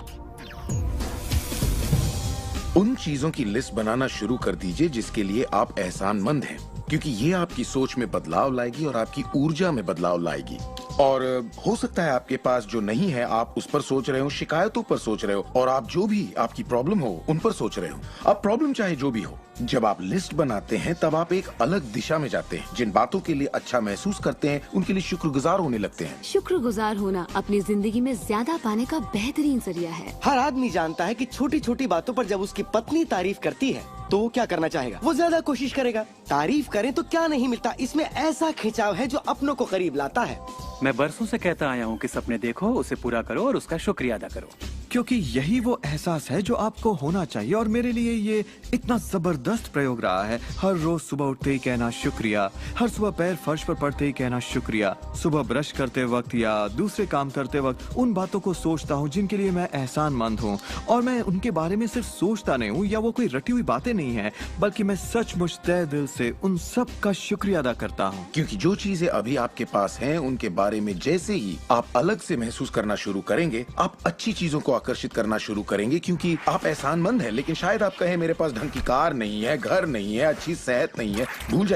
उन चीजों की लिस्ट बनाना शुरू कर दीजिए जिसके लिए आप एहसानमंद हैं, क्योंकि ये आपकी सोच में बदलाव लाएगी और आपकी ऊर्जा में बदलाव लाएगी। और हो सकता है आपके पास जो नहीं है आप उस पर सोच रहे हो, शिकायतों पर सोच रहे हो, और आप जो भी आपकी प्रॉब्लम हो उन पर सोच रहे हो। अब प्रॉब्लम चाहे जो भी हो, जब आप लिस्ट बनाते हैं तब आप एक अलग दिशा में जाते हैं। जिन बातों के लिए अच्छा महसूस करते हैं उनके लिए शुक्रगुजार होने लगते हैं। शुक्रगुजार होना अपनी जिंदगी में ज्यादा पाने का बेहतरीन जरिया है। हर आदमी जानता है कि छोटी छोटी बातों पर जब उसकी पत्नी तारीफ करती है तो वो क्या करना चाहेगा? वो ज्यादा कोशिश करेगा। तारीफ करें तो क्या नहीं मिलता, इसमें ऐसा खिंचाव है जो अपनों को करीब लाता है। मैं बरसों से कहता आया हूँ कि सपने देखो, उसे पूरा करो और उसका शुक्रिया अदा करो, क्योंकि यही वो एहसास है जो आपको होना चाहिए। और मेरे लिए ये इतना जबरदस्त प्रयोग रहा है। हर रोज सुबह उठते ही कहना शुक्रिया, हर सुबह पैर फर्श पर पड़ते ही कहना शुक्रिया, सुबह ब्रश करते वक्त या दूसरे काम करते वक्त उन बातों को सोचता हूँ जिनके लिए मैं एहसानमंद हूँ, और मैं उनके बारे में सिर्फ सोचता नहीं हूँ या वो कोई रटी हुई बातें नहीं है, बल्कि मैं सचमुच तहे दिल से उन सब का शुक्रिया अदा करता हूँ। क्योंकि जो चीजें अभी आपके पास हैं उनके बारे में जैसे ही आप अलग से महसूस करना शुरू करेंगे, आप अच्छी चीजों को आकर्षित करना शुरू करेंगे क्योंकि आप एहसानमंद हैं। लेकिन शायद आप कहें मेरे पास ढंग की कार नहीं है, घर नहीं है, अच्छी सेहत नहीं है। भूल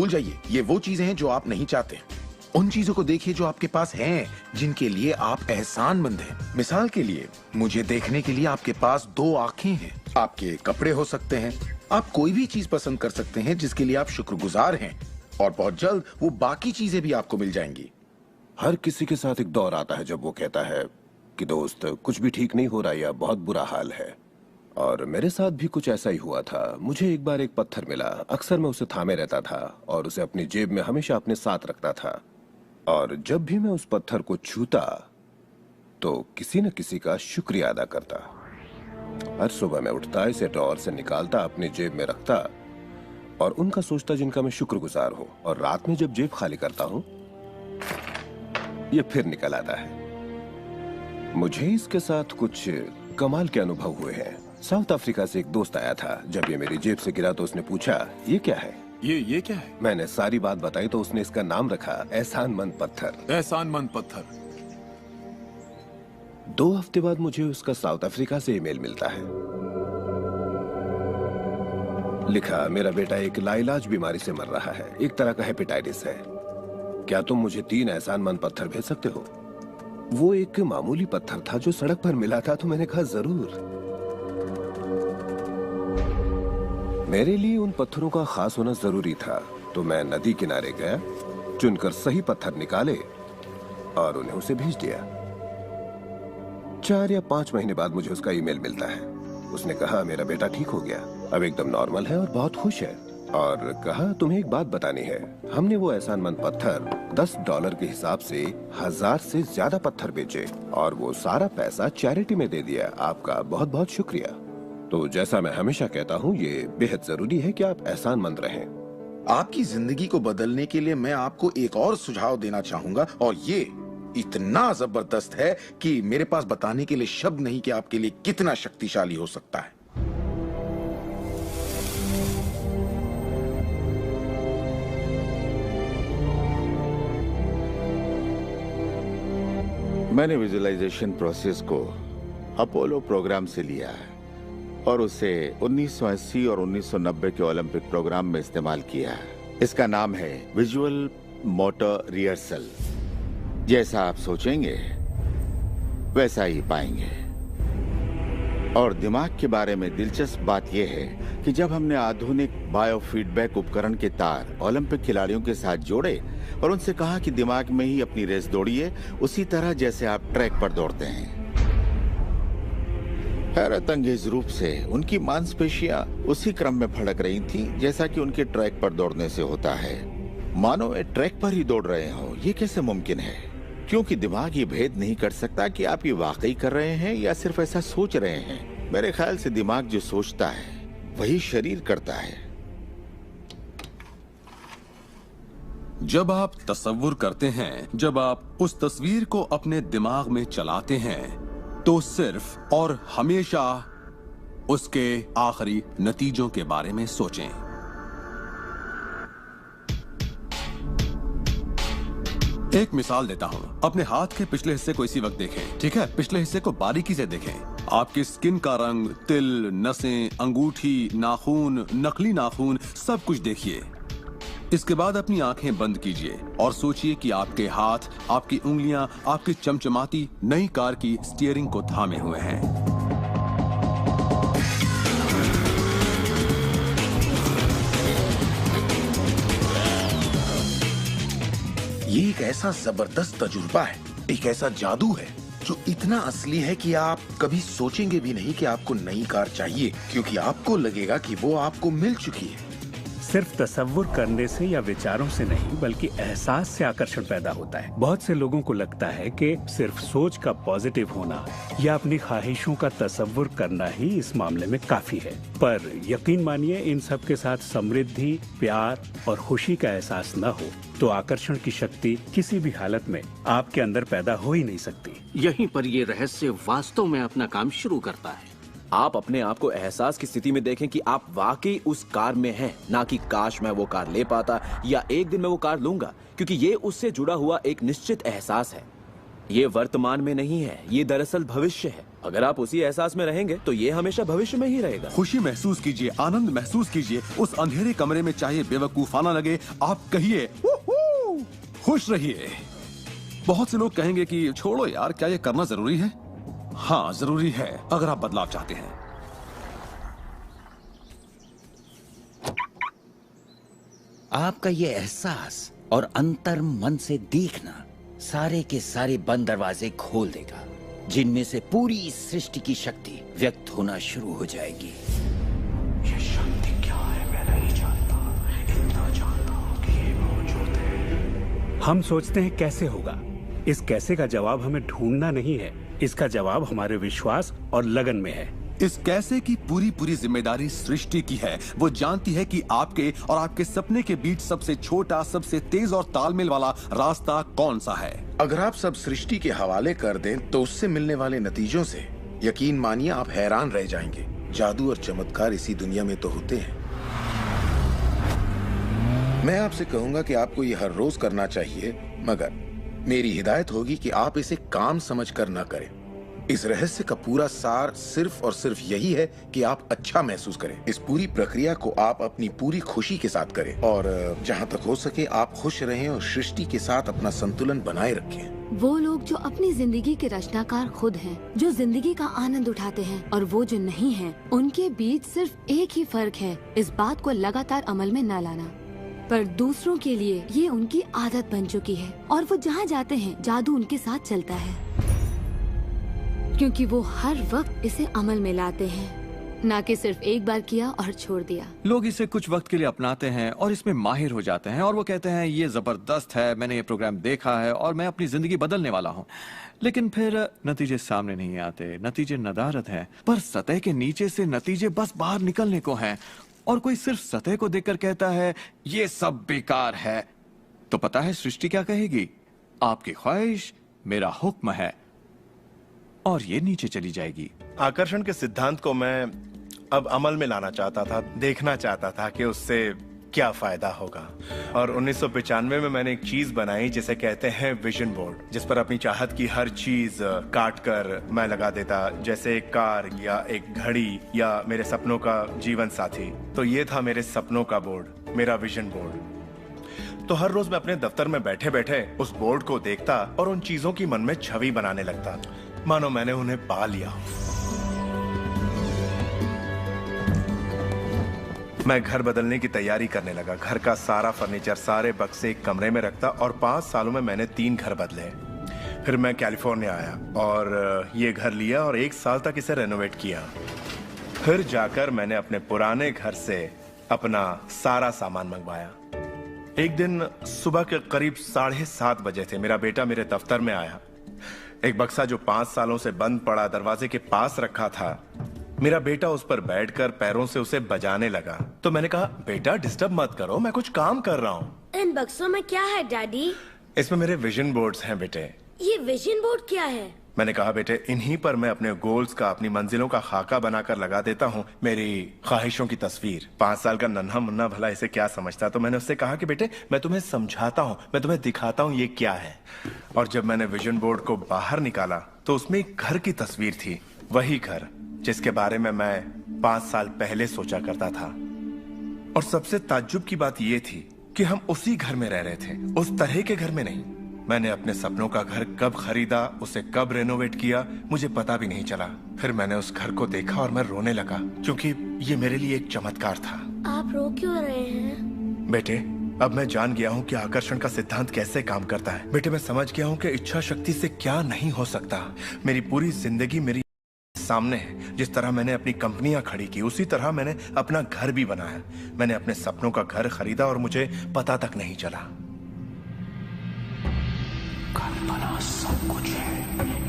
जाइए। ये वो चीजें हैं जो आप नहीं चाहते। उन चीजों को देखिए जो आपके पास हैं, जिनके लिए आप एहसानमंद हैं। मिसाल के लिए, मुझे देखने के लिए आपके पास 2 आंखें हैं। आपके कपड़े हो सकते हैं। आप कोई भी चीज पसंद कर सकते हैं जिसके लिए आप शुक्रगुजार हैं, और बहुत जल्द वो बाकी चीजें भी आपको मिल जाएंगी। हर किसी के साथ एक दौर आता है जब वो कहता है कि दोस्त कुछ भी ठीक नहीं हो रहा या बहुत बुरा हाल है। और मेरे साथ भी कुछ ऐसा ही हुआ था। मुझे एक बार एक पत्थर मिला। अक्सर मैं उसे थामे रहता था और उसे अपनी जेब में हमेशा अपने साथ रखता था। और जब भी मैं उस पत्थर को छूता तो किसी न किसी का शुक्रिया अदा करता। हर सुबह मैं उठता, इसे ड्रॉअर से निकालता, अपनी जेब में रखता और उनका सोचता जिनका मैं शुक्रगुजार हूं। और रात में जब जेब खाली करता हूं, ये फिर निकल आता है। मुझे इसके साथ कुछ कमाल के अनुभव हुए हैं। साउथ अफ्रीका से एक दोस्त आया था। जब ये मेरी जेब से गिरा तो उसने पूछा, ये क्या है? ये क्या है? मैंने सारी बात बताई तो उसने इसका नाम रखा एहसानमंद पत्थर। एहसानमंद पत्थर। 2 हफ्ते बाद मुझे उसका साउथ अफ्रीका से ईमेल मिलता है। लिखा, मेरा बेटा एक लाइलाज बीमारी से मर रहा है, एक तरह का हेपेटाइटिस है। क्या तुम मुझे 3 एहसानमंद पत्थर भेज सकते हो? वो एक मामूली पत्थर था जो सड़क पर मिला था, तो मैंने कहा जरूर। मेरे लिए उन पत्थरों का खास होना जरूरी था, तो मैं नदी किनारे गया, चुनकर सही पत्थर निकाले और उन्हें उसे भेज दिया। 4 या 5 महीने बाद मुझे उसका ईमेल मिलता है। उसने कहा, मेरा बेटा ठीक हो गया, अब एकदम नॉर्मल है और बहुत खुश है। और कहा, तुम्हें एक बात बतानी है। हमने वो एहसानमंद पत्थर $10 के हिसाब से 1000 से ज्यादा पत्थर बेचे और वो सारा पैसा चैरिटी में दे दिया। आपका बहुत बहुत शुक्रिया। तो जैसा मैं हमेशा कहता हूँ, ये बेहद जरूरी है कि आप एहसानमंद रहें। आपकी जिंदगी को बदलने के लिए मैं आपको एक और सुझाव देना चाहूंगा, और ये इतना जबरदस्त है कि मेरे पास बताने के लिए शब्द नहीं कि आपके लिए कितना शक्तिशाली हो सकता है। मैंने विजुअलाइजेशन प्रोसेस को अपोलो प्रोग्राम से लिया है और उसे 1980 और 1990 के ओलंपिक प्रोग्राम में इस्तेमाल किया है। इसका नाम है विजुअल मोटर रिहर्सल। जैसा आप सोचेंगे वैसा ही पाएंगे। और दिमाग के बारे में दिलचस्प बात यह है कि जब हमने आधुनिक बायोफीडबैक उपकरण के तार ओलंपिक खिलाड़ियों के साथ जोड़े और उनसे कहा कि दिमाग में ही अपनी रेस दौड़िए, उसी तरह जैसे आप ट्रैक पर दौड़ते हैं। हैरत अंगेज रूप से उनकी मांसपेशियां उसी क्रम में फड़क रही थीं जैसा कि उनके ट्रैक पर दौड़ने से होता है। मानो वे ट्रैक पर ही दौड़ रहे हो। ये कैसे मुमकिन है? क्योंकि दिमाग ये भेद नहीं कर सकता कि आप ये वाकई कर रहे हैं या सिर्फ ऐसा सोच रहे हैं। मेरे ख्याल से दिमाग जो सोचता है वही शरीर करता है। जब आप तसव्वुर करते हैं, जब आप उस तस्वीर को अपने दिमाग में चलाते हैं, तो सिर्फ और हमेशा उसके आखिरी नतीजों के बारे में सोचें। एक मिसाल देता हूं। अपने हाथ के पिछले हिस्से को इसी वक्त देखें, ठीक है? पिछले हिस्से को बारीकी से देखें। आपकी स्किन का रंग, तिल, नसें, अंगूठी, नाखून, नकली नाखून, सब कुछ देखिए। इसके बाद अपनी आंखें बंद कीजिए और सोचिए कि आपके हाथ, आपकी उंगलियां, आपकी चमचमाती नई कार की स्टीयरिंग को थामे हुए हैं। ये एक ऐसा जबरदस्त तजुर्बा है, एक ऐसा जादू है जो इतना असली है कि आप कभी सोचेंगे भी नहीं कि आपको नई कार चाहिए, क्योंकि आपको लगेगा कि वो आपको मिल चुकी है। सिर्फ तसव्वुर करने से या विचारों से नहीं, बल्कि एहसास से आकर्षण पैदा होता है। बहुत से लोगों को लगता है कि सिर्फ सोच का पॉजिटिव होना या अपनी ख्वाहिशों का तसव्वुर करना ही इस मामले में काफी है। पर यकीन मानिए, इन सब के साथ समृद्धि, प्यार और खुशी का एहसास न हो तो आकर्षण की शक्ति किसी भी हालत में आपके अंदर पैदा हो ही नहीं सकती। यहीं पर ये रहस्य वास्तव में अपना काम शुरू करता है। आप अपने आप को एहसास की स्थिति में देखें कि आप वाकई उस कार में हैं, ना कि काश मैं वो कार ले पाता या एक दिन मैं वो कार लूंगा, क्योंकि ये उससे जुड़ा हुआ एक निश्चित एहसास है। ये वर्तमान में नहीं है, ये दरअसल भविष्य है। अगर आप उसी एहसास में रहेंगे तो ये हमेशा भविष्य में ही रहेगा। खुशी महसूस कीजिए, आनंद महसूस कीजिए। उस अंधेरे कमरे में चाहे बेवकूफाना लगे, आप कहिए खुश रहिए। बहुत से लोग कहेंगे कि छोड़ो यार, क्या ये करना जरूरी है? हाँ, जरूरी है अगर आप बदलाव चाहते हैं। आपका ये एहसास और अंतर मन से देखना सारे के सारे बंद दरवाजे खोल देगा, जिनमें से पूरी सृष्टि की शक्ति व्यक्त होना शुरू हो जाएगी। ये शक्ति क्या है मैं नहीं जानता, इतना जानता हूं कि ये मौजूद है। हम सोचते हैं कैसे होगा। इस कैसे का जवाब हमें ढूंढना नहीं है, इसका जवाब हमारे विश्वास और लगन में है। इस कैसे की पूरी जिम्मेदारी सृष्टि की है। वो जानती है कि आपके और आपके सपने के बीच सबसे छोटा, सबसे तेज और तालमेल वाला रास्ता कौन सा है। अगर आप सब सृष्टि के हवाले कर दें तो उससे मिलने वाले नतीजों से यकीन मानिए आप हैरान रह जाएंगे। जादू और चमत्कार इसी दुनिया में तो होते हैं। मैं आपसे कहूंगा कि आपको ये हर रोज करना चाहिए, मगर मेरी हिदायत होगी कि आप इसे काम समझकर न करें। इस रहस्य का पूरा सार सिर्फ और सिर्फ यही है कि आप अच्छा महसूस करें। इस पूरी प्रक्रिया को आप अपनी पूरी खुशी के साथ करें और जहां तक हो सके आप खुश रहें और सृष्टि के साथ अपना संतुलन बनाए रखें। वो लोग जो अपनी जिंदगी के रचनाकार खुद हैं, जो जिंदगी का आनंद उठाते हैं, और वो जो नहीं हैं, उनके बीच सिर्फ एक ही फर्क है, इस बात को लगातार अमल में न लाना। पर दूसरों के लिए ये उनकी आदत बन चुकी है और वो जहाँ जाते हैं जादू उनके साथ चलता है, क्योंकि वो हर वक्त इसे अमल में लाते हैं, ना कि सिर्फ एक बार किया और छोड़ दिया। लोग इसे कुछ वक्त के लिए अपनाते हैं और इसमें माहिर हो जाते हैं और वो कहते हैं ये जबरदस्त है, मैंने ये प्रोग्राम देखा है और मैं अपनी जिंदगी बदलने वाला हूँ। लेकिन फिर नतीजे सामने नहीं आते, नतीजे नदारद हैं। पर सतह के नीचे से नतीजे बस बाहर निकलने को हैं और कोई सिर्फ सतह को देखकर कहता है ये सब बेकार है। तो पता है सृष्टि क्या कहेगी? आपकी ख्वाहिश मेरा हुक्म है, और ये नीचे चली जाएगी। आकर्षण के सिद्धांत को मैं अब अमल में लाना चाहता था, देखना चाहता था कि उससे क्या फायदा होगा। और 1995 में मैंने एक चीज बनाई जिसे कहते हैं विजन बोर्ड, जिस पर अपनी चाहत की हर चीज काट कर मैं लगा देता, जैसे एक कार या एक घड़ी या मेरे सपनों का जीवन साथी। तो ये था मेरे सपनों का बोर्ड, मेरा विजन बोर्ड। तो हर रोज मैं अपने दफ्तर में बैठे बैठे उस बोर्ड को देखता और उन चीजों की मन में छवि बनाने लगता, मानो मैंने उन्हें पा लिया। मैं घर बदलने की तैयारी करने लगा। घर का सारा फर्नीचर, सारे बक्से एक कमरे में रखता और 5 सालों में मैंने 3 घर बदले। फिर मैं कैलिफोर्निया आया और ये घर लिया और 1 साल तक इसे रेनोवेट किया। फिर जाकर मैंने अपने पुराने घर से अपना सारा सामान मंगवाया। एक दिन सुबह के करीब 7:30 बजे थे। मेरा बेटा मेरे दफ्तर में आया। एक बक्सा जो 5 सालों से बंद पड़ा दरवाजे के पास रखा था, मेरा बेटा उस पर बैठकर पैरों से उसे बजाने लगा। तो मैंने कहा, बेटा डिस्टर्ब मत करो, मैं कुछ काम कर रहा हूँ। इन बक्सों में क्या है डैडी? इसमें मेरे विजन बोर्ड्स हैं बेटे। ये विजन बोर्ड क्या है? मैंने कहा, बेटे इन्हीं पर मैं अपने गोल्स का, अपनी मंजिलों का खाका बनाकर लगा देता हूँ, मेरी ख्वाहिशों की तस्वीर। 5 साल का नन्हा मुन्ना भला इसे क्या समझता। तो मैंने उससे कहा कि बेटे मैं तुम्हें समझाता हूँ, मैं तुम्हें दिखाता हूँ ये क्या है। और जब मैंने विजन बोर्ड को बाहर निकाला तो उसमें एक घर की तस्वीर थी, वही घर जिसके बारे में मैं 5 साल पहले सोचा करता था। और सबसे ताज्जुब की बात यह थी कि हम उसी घर में रह रहे थे, उस तरह के घर में नहीं। मैंने अपने सपनों का घर कब खरीदा, उसे कब रेनोवेट किया, मुझे पता भी नहीं चला। फिर मैंने उस घर को देखा और मैं रोने लगा, क्योंकि ये मेरे लिए एक चमत्कार था। आप रो क्यों रहे हैं? बेटे अब मैं जान गया हूँ कि आकर्षण का सिद्धांत कैसे काम करता है। बेटे मैं समझ गया हूँ कि इच्छा शक्ति से क्या नहीं हो सकता। मेरी पूरी जिंदगी मेरी सामने है। जिस तरह मैंने अपनी कंपनियां खड़ी की, उसी तरह मैंने अपना घर भी बनाया। मैंने अपने सपनों का घर खरीदा और मुझे पता तक नहीं चला। कल्पना सब कुछ है,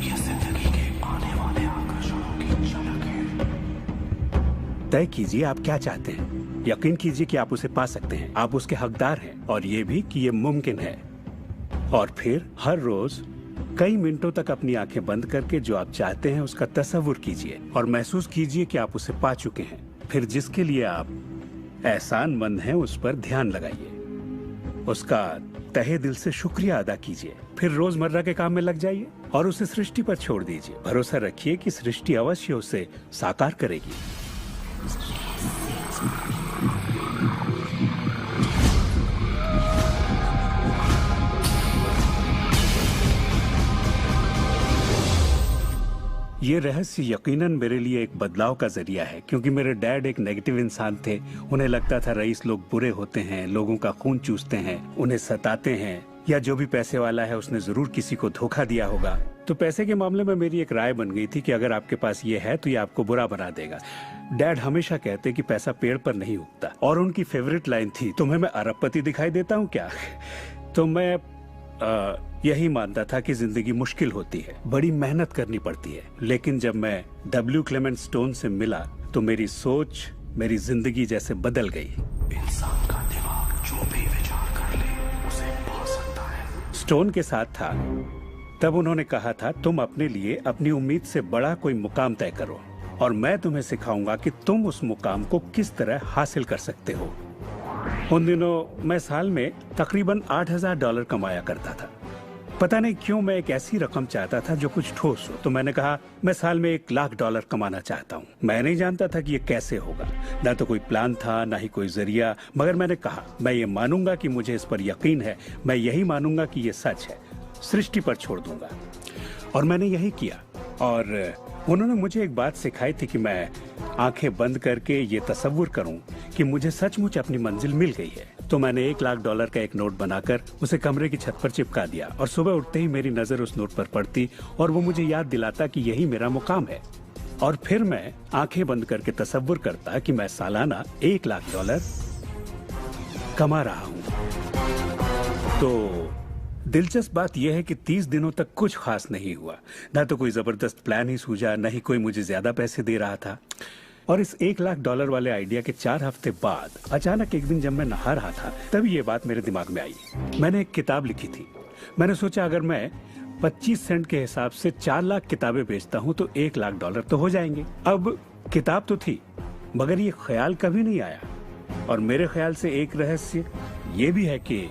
ये जिंदगी के आने वाले आकर्षणों की झलक है। तय कीजिए आप क्या चाहते हैं। यकीन कीजिए कि आप उसे पा सकते हैं, आप उसके हकदार हैं, और ये भी कि ये मुमकिन है। और फिर हर रोज कई मिनटों तक अपनी आंखें बंद करके जो आप चाहते हैं उसका तस्वुर कीजिए और महसूस कीजिए कि आप उसे पा चुके हैं। फिर जिसके लिए आप एहसानमंद हैं उस पर ध्यान लगाइए, उसका तहे दिल से शुक्रिया अदा कीजिए। फिर रोजमर्रा के काम में लग जाइए और उसे सृष्टि पर छोड़ दीजिए। भरोसा रखिए कि सृष्टि अवश्य उसे साकार करेगी। ये रहस्य यकीनन मेरे लिए एक बदलाव का जरिया है, क्योंकि मेरे डैड एक नेगेटिव इंसान थे। उन्हें लगता था रईस लोग बुरे होते हैं, लोगों का खून चूसते हैं, उन्हें सताते हैं, या जो भी पैसे वाला है उसने जरूर किसी को धोखा दिया होगा। तो पैसे के मामले में मेरी एक राय बन गई थी कि अगर आपके पास ये है तो ये आपको बुरा बना देगा। डैड हमेशा कहते कि पैसा पेड़ पर नहीं उगता, और उनकी फेवरेट लाइन थी, तुम्हें मैं अरबपति दिखाई देता हूँ क्या? तो मैं यही मानता था कि जिंदगी मुश्किल होती है, बड़ी मेहनत करनी पड़ती है। लेकिन जब मैं W. क्लेमेंट स्टोन से मिला तो मेरी सोच, मेरी जिंदगी जैसे बदल गई। इंसान का दिमाग जो भी विचार कर ले उसे पा सकता है। स्टोन के साथ था तब उन्होंने कहा था, तुम अपने लिए अपनी उम्मीद से बड़ा कोई मुकाम तय करो और मैं तुम्हें सिखाऊंगा कि तुम उस मुकाम को किस तरह हासिल कर सकते हो। उन दिनों मैं साल में तकरीबन $8,000 कमाया करता था। पता नहीं क्यों मैं एक ऐसी रकम चाहता था जो कुछ ठोस हो। तो मैंने कहा मैं साल में $1,00,000 कमाना चाहता हूँ। मैं नहीं जानता था कि ये कैसे होगा, ना तो कोई प्लान था ना ही कोई जरिया, मगर मैंने कहा मैं ये मानूंगा कि मुझे इस पर यकीन है, मैं यही मानूंगा कि ये सच है, सृष्टि पर छोड़ दूंगा। और मैंने यही किया। और उन्होंने मुझे एक बात सिखाई थी कि मैं आंखें बंद करके ये तसव्वुर करूं कि मुझे सचमुच अपनी मंजिल मिल गई है। तो मैंने $1,00,000 का एक नोट बनाकर उसे कमरे की छत पर चिपका दिया, और सुबह उठते ही मेरी नजर उस नोट पर पड़ती और वो मुझे याद दिलाता कि यही मेरा मुकाम है। और फिर मैं आंखें बंद करके तसव्वुर करता कि मैं सालाना $1,00,000 कमा रहा हूं। तो दिलचस्प बात यह है कि 30 दिनों तक कुछ खास नहीं हुआ। ना तो कोई जबरदस्त प्लान ही सूझा, न ही कोई मुझे ज्यादा पैसे दे रहा था। और इस $1,00,000 वाले आइडिया के 4 हफ्ते बाद अचानक एक दिन जब मैं नहा रहा था तब ये बात मेरे दिमाग में आई। मैंने एक किताब लिखी थी। मैंने सोचा अगर मैं 25 सेंट के हिसाब से 4 लाख किताबें बेचता हूँ तो $1,00,000 तो हो जाएंगे। अब किताब तो थी, मगर ये ख्याल कभी नहीं आया। और मेरे ख्याल से एक रहस्य ये भी है कि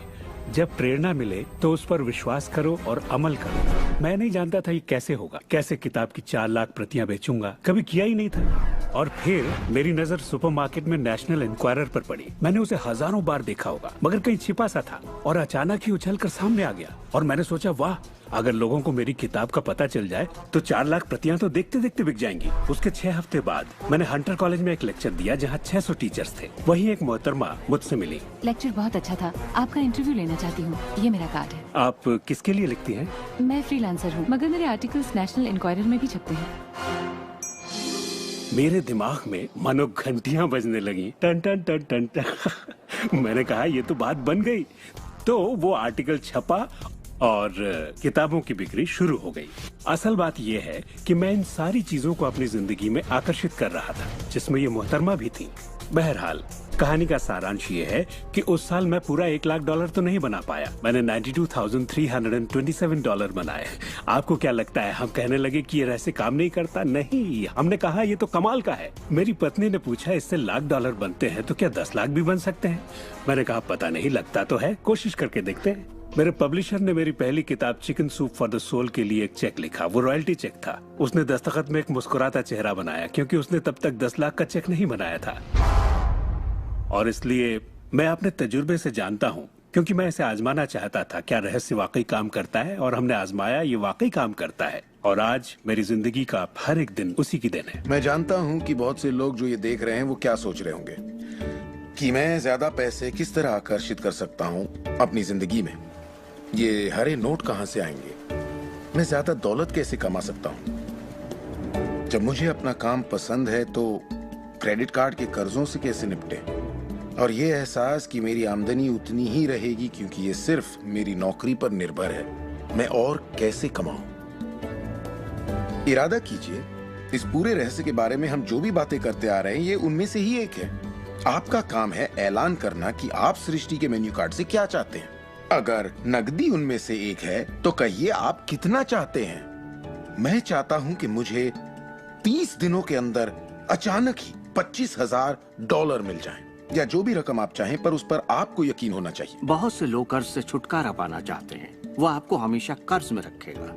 जब प्रेरणा मिले तो उस पर विश्वास करो और अमल करो। मैं नहीं जानता था ये कैसे होगा, कैसे किताब की 4 लाख प्रतियां बेचूंगा, कभी किया ही नहीं था। और फिर मेरी नजर सुपरमार्केट में नेशनल इंक्वायरर पर पड़ी। मैंने उसे हजारों बार देखा होगा, मगर कहीं छिपा सा था, और अचानक ही उछलकर सामने आ गया। और मैंने सोचा वाह, अगर लोगों को मेरी किताब का पता चल जाए तो 4 लाख प्रतियां तो देखते देखते बिक जाएंगी। उसके 6 हफ्ते बाद मैंने हंटर कॉलेज में एक लेक्चर दिया जहाँ 600 टीचर्स थे। वहीं एक मोहतरमा मुझसे मिली। लेक्चर बहुत अच्छा था, आपका इंटरव्यू लेना चाहती हूँ, ये मेरा कार्ड है। आप किसके लिए लिखती हैं? मैं फ्रीलांसर हूँ, मगर मेरे आर्टिकल्स नेशनल इंक्वायरर में भी छपते हैं। मेरे दिमाग में मानो घंटियां बजने लगी, टन टन टन टन टन। मैंने कहा ये तो बात बन गई। तो वो आर्टिकल छपा और किताबों की बिक्री शुरू हो गई। असल बात यह है कि मैं इन सारी चीजों को अपनी जिंदगी में आकर्षित कर रहा था, जिसमें ये मोहतरमा भी थी। बहरहाल कहानी का सारांश ये है कि उस साल मैं पूरा $1,00,000 तो नहीं बना पाया। मैंने $92,327 बनाए। आपको क्या लगता है हम कहने लगे कि ये रहस्य काम नहीं करता? नहीं, हमने कहा ये तो कमाल का है। मेरी पत्नी ने पूछा इससे $1,00,000 बनते हैं तो क्या 10 लाख भी बन सकते हैं? मैंने कहा पता नहीं, लगता तो है, कोशिश करके देखते हैं। मेरे पब्लिशर ने मेरी पहली किताब chicken soup for the soul के लिए एक चेक लिखा। वो रॉयल्टी चेक था। उसने दस्तखत में एक मुस्कुराता चेहरा बनाया, क्योंकि उसने तब तक 10 लाख का चेक नहीं बनाया था। और इसलिए मैं अपने तजुर्बे से जानता हूँ, क्योंकि मैं इसे आजमाना चाहता था, क्या रहस्य वाकई काम करता है। और हमने आजमाया, ये वाकई काम करता है। और आज मेरी जिंदगी का हर एक दिन उसी की दिन है। मैं जानता हूँ कि बहुत से लोग जो ये देख रहे हैं वो क्या सोच रहे होंगे कि मैं ज्यादा पैसे किस तरह आकर्षित कर सकता हूँ अपनी जिंदगी में। ये हरे नोट कहाँ से आएंगे? मैं ज्यादा दौलत कैसे कमा सकता हूँ? जब मुझे अपना काम पसंद है तो क्रेडिट कार्ड के कर्जों से कैसे निपटे? और ये एहसास कि मेरी आमदनी उतनी ही रहेगी क्योंकि ये सिर्फ मेरी नौकरी पर निर्भर है, मैं और कैसे कमाऊं? इरादा कीजिए, इस पूरे रहस्य के बारे में हम जो भी बातें करते आ रहे हैं ये उनमें से ही एक है। आपका काम है ऐलान करना कि आप सृष्टि के मेन्यू कार्ड से क्या चाहते हैं। अगर नकदी उनमें से एक है तो कहिए आप कितना चाहते हैं। मैं चाहता हूं कि मुझे 30 दिनों के अंदर अचानक ही $25,000 मिल जाएं, या जो भी रकम आप चाहें, पर उस पर आपको यकीन होना चाहिए। बहुत से लोग कर्ज से छुटकारा पाना चाहते हैं, वो आपको हमेशा कर्ज में रखेगा।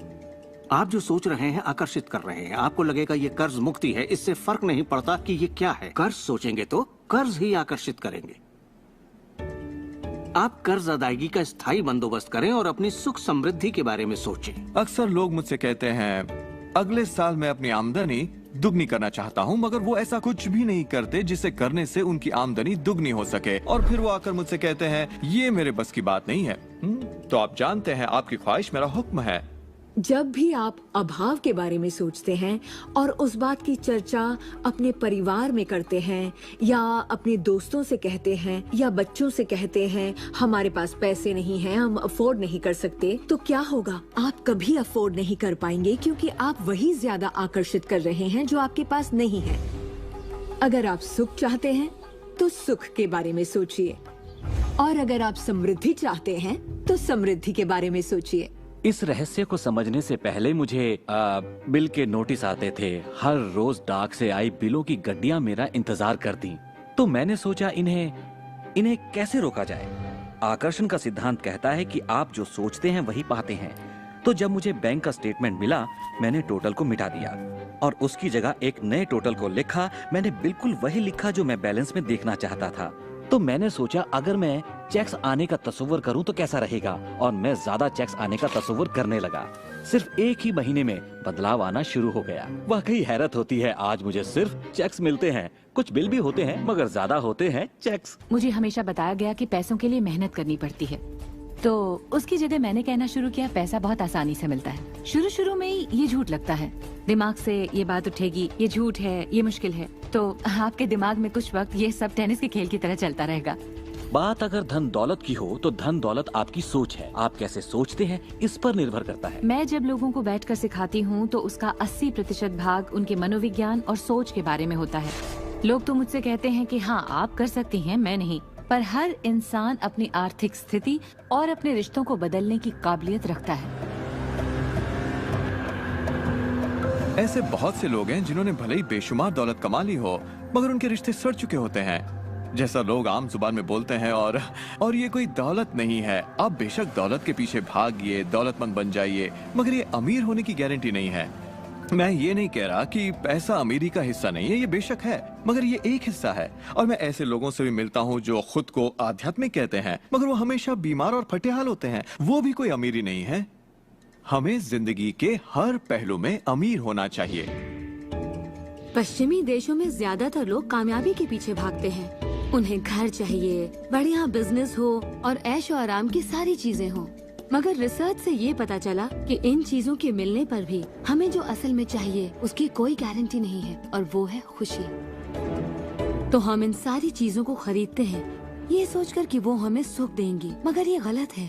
आप जो सोच रहे हैं आकर्षित कर रहे हैं। आपको लगेगा ये कर्ज मुक्ति है, इससे फर्क नहीं पड़ता कि ये क्या है। कर्ज सोचेंगे तो कर्ज ही आकर्षित करेंगे। आप कर्ज अदायगी का स्थायी बंदोबस्त करें और अपनी सुख समृद्धि के बारे में सोचें। अक्सर लोग मुझसे कहते हैं अगले साल मैं अपनी आमदनी दुगनी करना चाहता हूं, मगर वो ऐसा कुछ भी नहीं करते जिसे करने से उनकी आमदनी दुगनी हो सके। और फिर वो आकर मुझसे कहते हैं ये मेरे बस की बात नहीं है। तो आप जानते हैं आपकी ख्वाहिश मेरा हुक्म है। जब भी आप अभाव के बारे में सोचते हैं और उस बात की चर्चा अपने परिवार में करते हैं या अपने दोस्तों से कहते हैं या बच्चों से कहते हैं हमारे पास पैसे नहीं हैं, हम अफोर्ड नहीं कर सकते, तो क्या होगा? आप कभी अफोर्ड नहीं कर पाएंगे क्योंकि आप वही ज्यादा आकर्षित कर रहे हैं जो आपके पास नहीं है। अगर आप सुख चाहते हैं तो सुख के बारे में सोचिए, और अगर आप समृद्धि चाहते हैं तो समृद्धि के बारे में सोचिए। इस रहस्य को समझने से पहले मुझे बिल के नोटिस आते थे। हर रोज डाक से आई बिलों की गड्डियां मेरा इंतजार करती। तो मैंने सोचा इन्हें कैसे रोका जाए। आकर्षण का सिद्धांत कहता है कि आप जो सोचते हैं वही पाते हैं। तो जब मुझे बैंक का स्टेटमेंट मिला, मैंने टोटल को मिटा दिया और उसकी जगह एक नए टोटल को लिखा। मैंने बिल्कुल वही लिखा जो मैं बैलेंस में देखना चाहता था। तो मैंने सोचा अगर मैं चेक्स आने का तस्वीर करूं तो कैसा रहेगा, और मैं ज्यादा चेक्स आने का तस्वीर करने लगा। सिर्फ एक ही महीने में बदलाव आना शुरू हो गया। वाकई हैरत होती है, आज मुझे सिर्फ चेक्स मिलते हैं। कुछ बिल भी होते हैं मगर ज्यादा होते हैं चेक्स। मुझे हमेशा बताया गया कि पैसों के लिए मेहनत करनी पड़ती है, तो उसकी जगह मैंने कहना शुरू किया पैसा बहुत आसानी से मिलता है। शुरू में ही ये झूठ लगता है, दिमाग से ये बात उठेगी, ये झूठ है, ये मुश्किल है। तो आपके दिमाग में कुछ वक्त ये सब टेनिस के खेल की तरह चलता रहेगा। बात अगर धन दौलत की हो तो धन दौलत आपकी सोच है। आप कैसे सोचते हैं इस पर निर्भर करता है। मैं जब लोगों को बैठकर सिखाती हूँ तो उसका 80% भाग उनके मनोविज्ञान और सोच के बारे में होता है। लोग तो मुझसे कहते हैं कि हाँ आप कर सकती हैं, मैं नहीं। पर हर इंसान अपनी आर्थिक स्थिति और अपने रिश्तों को बदलने की काबिलियत रखता है। ऐसे बहुत से लोग हैं जिन्होंने भले ही बेशुमार दौलत कमा ली हो मगर उनके रिश्ते सड़ चुके होते हैं, जैसा लोग आम जुबान में बोलते हैं। और ये कोई दौलत नहीं है। आप बेशक दौलत के पीछे भागिए, दौलतमंद बन जाइए, मगर ये अमीर होने की गारंटी नहीं है। मैं ये नहीं कह रहा कि पैसा अमीरी का हिस्सा नहीं है, ये बेशक है, मगर ये एक हिस्सा है। और मैं ऐसे लोगों से भी मिलता हूँ जो खुद को आध्यात्मिक कहते हैं मगर वो हमेशा बीमार और फटेहाल होते हैं। वो भी कोई अमीरी नहीं है। हमें जिंदगी के हर पहलू में अमीर होना चाहिए। पश्चिमी देशों में ज्यादातर लोग कामयाबी के पीछे भागते हैं। उन्हें घर चाहिए, बढ़िया बिजनेस हो और ऐशो आराम की सारी चीजें हो। मगर रिसर्च से ये पता चला कि इन चीजों के मिलने पर भी हमें जो असल में चाहिए उसकी कोई गारंटी नहीं है, और वो है खुशी। तो हम इन सारी चीजों को खरीदते हैं ये सोचकर कि वो हमें सुख देंगी, मगर ये गलत है।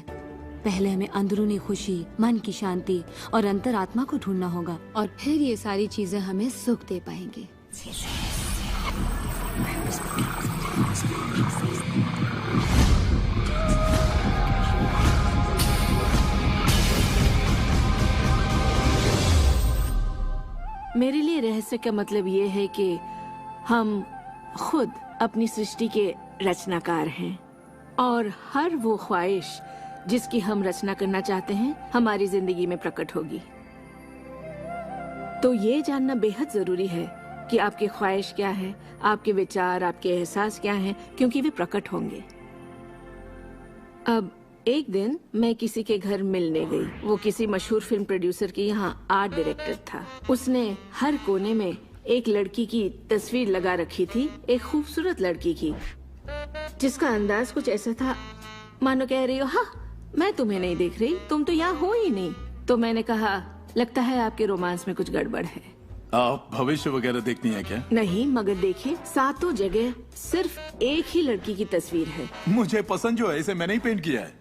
पहले हमें अंदरूनी खुशी, मन की शांति और अंतरात्मा को ढूंढना होगा, और फिर ये सारी चीजें हमें सुख दे पाएंगी। मेरे लिए रहस्य का मतलब ये है कि हम खुद अपनी सृष्टि के रचनाकार हैं, और हर वो ख्वाहिश जिसकी हम रचना करना चाहते हैं हमारी जिंदगी में प्रकट होगी। तो ये जानना बेहद जरूरी है कि आपकी ख्वाहिश क्या है, आपके विचार, आपके एहसास क्या हैं, क्योंकि वे प्रकट होंगे। अब एक दिन मैं किसी के घर मिलने गई। वो किसी मशहूर फिल्म प्रोड्यूसर की यहाँ आर्ट डायरेक्टर था। उसने हर कोने में एक लड़की की तस्वीर लगा रखी थी, एक खूबसूरत लड़की की, जिसका अंदाज कुछ ऐसा था मानो कह रही हो हाँ मैं तुम्हें नहीं देख रही, तुम तो यहाँ हो ही नहीं। तो मैंने कहा लगता है आपके रोमांस में कुछ गड़बड़ है। आप भविष्य वगैरह देखती हैं क्या? नहीं, मगर देखिए सातों जगह सिर्फ एक ही लड़की की तस्वीर है। मुझे पसंद जो है इसे मैंने ही पेंट किया है।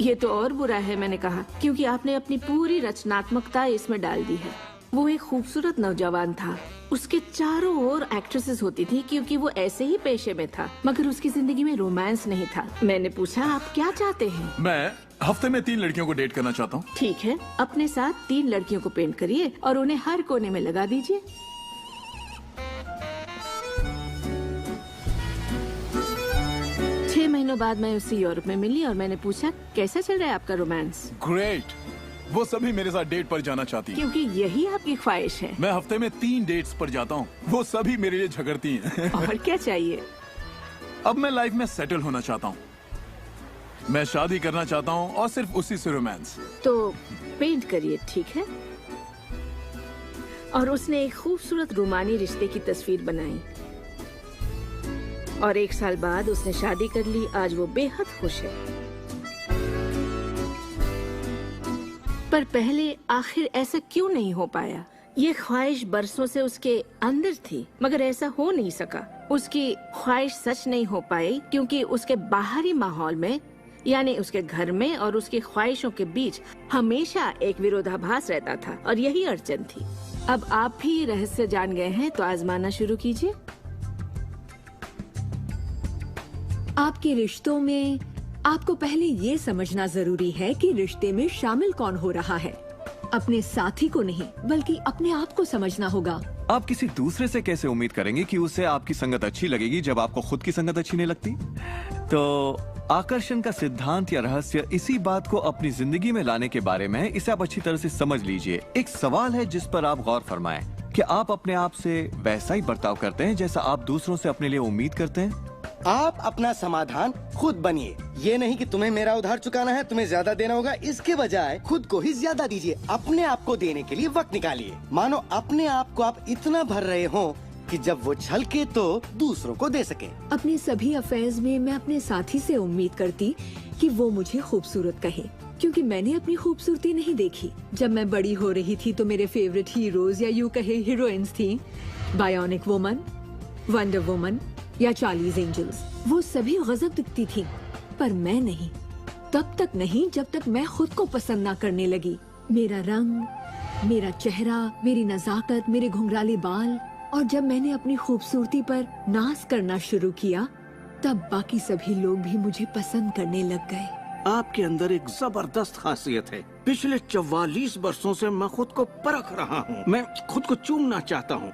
ये तो और बुरा है, मैंने कहा, क्योंकि आपने अपनी पूरी रचनात्मकता इसमें डाल दी है। वो एक खूबसूरत नौजवान था, उसके चारों ओर एक्ट्रेसेस होती थी क्योंकि वो ऐसे ही पेशे में था, मगर उसकी जिंदगी में रोमांस नहीं था। मैंने पूछा आप क्या चाहते हैं? मैं हफ्ते में 3 लड़कियों को डेट करना चाहता हूँ। ठीक है, अपने साथ 3 लड़कियों को पेंट करिए और उन्हें हर कोने में लगा दीजिए। छह महीनों बाद मैं उससे यूरोप में मिली और मैंने पूछा कैसा चल रहा है आपका रोमांस? ग्रेट। वो सभी मेरे साथ डेट पर जाना चाहती हैं। क्योंकि यही आपकी ख्वाहिश है। मैं हफ्ते में 3 डेट्स पर जाता हूँ, वो सभी मेरे लिए झगड़ती हैं। और क्या चाहिए? अब मैं लाइफ में सेटल होना चाहता हूँ, मैं शादी करना चाहता हूँ और सिर्फ उसी से रोमांस। तो पेंट करिए, ठीक है? और उसने एक खूबसूरत रूमानी रिश्ते की तस्वीर बनाई और 1 साल बाद उसने शादी कर ली। आज वो बेहद खुश है। पर पहले आखिर ऐसा क्यों नहीं हो पाया? ये ख्वाहिश बरसों से उसके अंदर थी, मगर ऐसा हो नहीं सका। उसकी ख्वाहिश सच नहीं हो पाई क्योंकि उसके बाहरी माहौल में, यानी उसके घर में और उसकी ख्वाहिशों के बीच हमेशा एक विरोधाभास रहता था और यही अड़चन थी। अब आप भी रहस्य जान गए हैं तो आजमाना शुरू कीजिए। आपके रिश्तों में आपको पहले ये समझना जरूरी है कि रिश्ते में शामिल कौन हो रहा है। अपने साथी को नहीं, बल्कि अपने आप को समझना होगा। आप किसी दूसरे से कैसे उम्मीद करेंगे कि उसे आपकी संगत अच्छी लगेगी जब आपको खुद की संगत अच्छी नहीं लगती? तो आकर्षण का सिद्धांत या रहस्य इसी बात को अपनी जिंदगी में लाने के बारे में है। इसे आप अच्छी तरह से समझ लीजिए। एक सवाल है जिस पर आप गौर फरमाएं कि आप अपने आप से वैसा ही बर्ताव करते हैं जैसा आप दूसरों से अपने लिए उम्मीद करते हैं। आप अपना समाधान खुद बनिए। ये नहीं कि तुम्हें मेरा उधार चुकाना है, तुम्हें ज्यादा देना होगा। इसके बजाय खुद को ही ज्यादा दीजिए। अपने आप को देने के लिए वक्त निकालिए। मानो अपने आप को आप इतना भर रहे हो कि जब वो छलके तो दूसरों को दे सके। अपने सभी अफेयर्स में मैं अपने साथी से उम्मीद करती कि वो मुझे खूबसूरत कहे, क्योंकि मैंने अपनी खूबसूरती नहीं देखी। जब मैं बड़ी हो रही थी तो मेरे फेवरेट हीरोज या यूं कहे हीरोइंस थी, बायोनिक वुमन, वंडर वुमन या चार्लीज एंजल्स। वो सभी गजब दिखती थी, पर मैं नहीं। तब तक नहीं जब तक मैं खुद को पसंद न करने लगी। मेरा रंग, मेरा चेहरा, मेरी नजाकत, मेरे घुंघराले बाल। और जब मैंने अपनी खूबसूरती पर नाज करना शुरू किया, तब बाकी सभी लोग भी मुझे पसंद करने लग गए। आपके अंदर एक जबरदस्त खासियत है। पिछले 44 वर्षों से मैं खुद को परख रहा हूँ। मैं खुद को चूमना चाहता हूँ।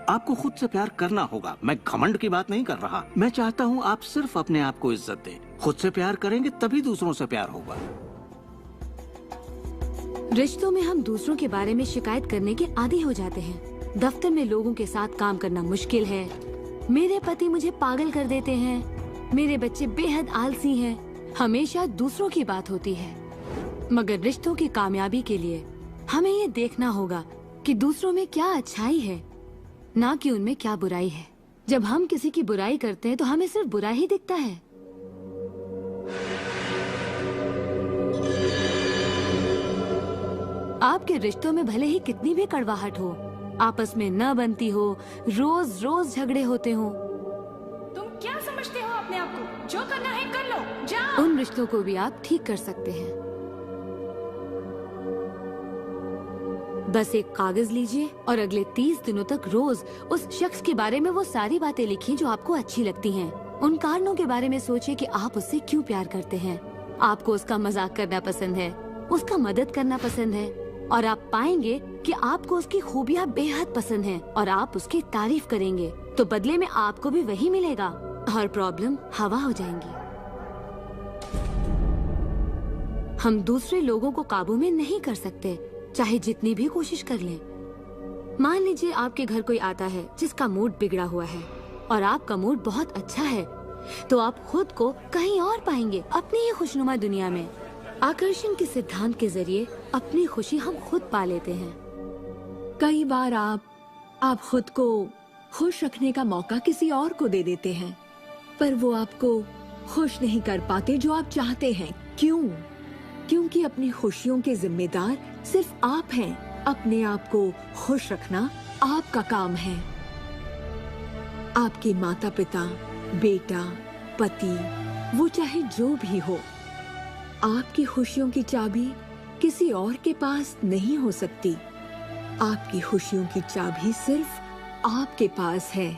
आपको खुद से प्यार करना होगा। मैं घमंड की बात नहीं कर रहा। मैं चाहता हूँ आप सिर्फ अपने आप को इज्जत दें। खुद से प्यार करेंगे तभी दूसरों से प्यार होगा। रिश्तों में हम दूसरों के बारे में शिकायत करने के आदी हो जाते हैं। दफ्तर में लोगों के साथ काम करना मुश्किल है। मेरे पति मुझे पागल कर देते हैं। मेरे बच्चे बेहद आलसी हैं। हमेशा दूसरों की बात होती है। मगर रिश्तों की कामयाबी के लिए हमें ये देखना होगा कि दूसरों में क्या अच्छाई है, ना कि उनमें क्या बुराई है। जब हम किसी की बुराई करते हैं तो हमें सिर्फ बुरा ही दिखता है। आपके रिश्तों में भले ही कितनी भी कड़वाहट हो, आपस में न बनती हो, रोज रोज झगड़े होते हो, तुम क्या समझते हो अपने आप को? जो करना है कर लो, जाओ। उन रिश्तों को भी आप ठीक कर सकते हैं। बस एक कागज लीजिए और अगले 30 दिनों तक रोज उस शख्स के बारे में वो सारी बातें लिखिए जो आपको अच्छी लगती हैं। उन कारणों के बारे में सोचिए कि आप उससे क्यों प्यार करते हैं। आपको उसका मजाक करना पसंद है, उसका मदद करना पसंद है, और आप पाएंगे कि आपको उसकी खूबियाँ बेहद पसंद हैं और आप उसकी तारीफ करेंगे तो बदले में आपको भी वही मिलेगा और प्रॉब्लम हवा हो जाएंगी। हम दूसरे लोगों को काबू में नहीं कर सकते, चाहे जितनी भी कोशिश कर लें। मान लीजिए आपके घर कोई आता है जिसका मूड बिगड़ा हुआ है और आपका मूड बहुत अच्छा है, तो आप खुद को कहीं और पाएंगे, अपनी ही खुशनुमा दुनिया में। आकर्षण के सिद्धांत के जरिए अपनी खुशी हम खुद पा लेते हैं। कई बार आप खुद को खुश रखने का मौका किसी और को दे देते हैं, पर वो आपको खुश नहीं कर पाते जो आप चाहते हैं। क्यों? क्योंकि अपनी खुशियों के जिम्मेदार सिर्फ आप हैं। अपने आप को खुश रखना आपका काम है। आपके माता पिता, बेटा, पति, वो चाहे जो भी हो, आपकी खुशियों की चाबी किसी और के पास नहीं हो सकती। आपकी खुशियों की चाबी सिर्फ आपके पास है।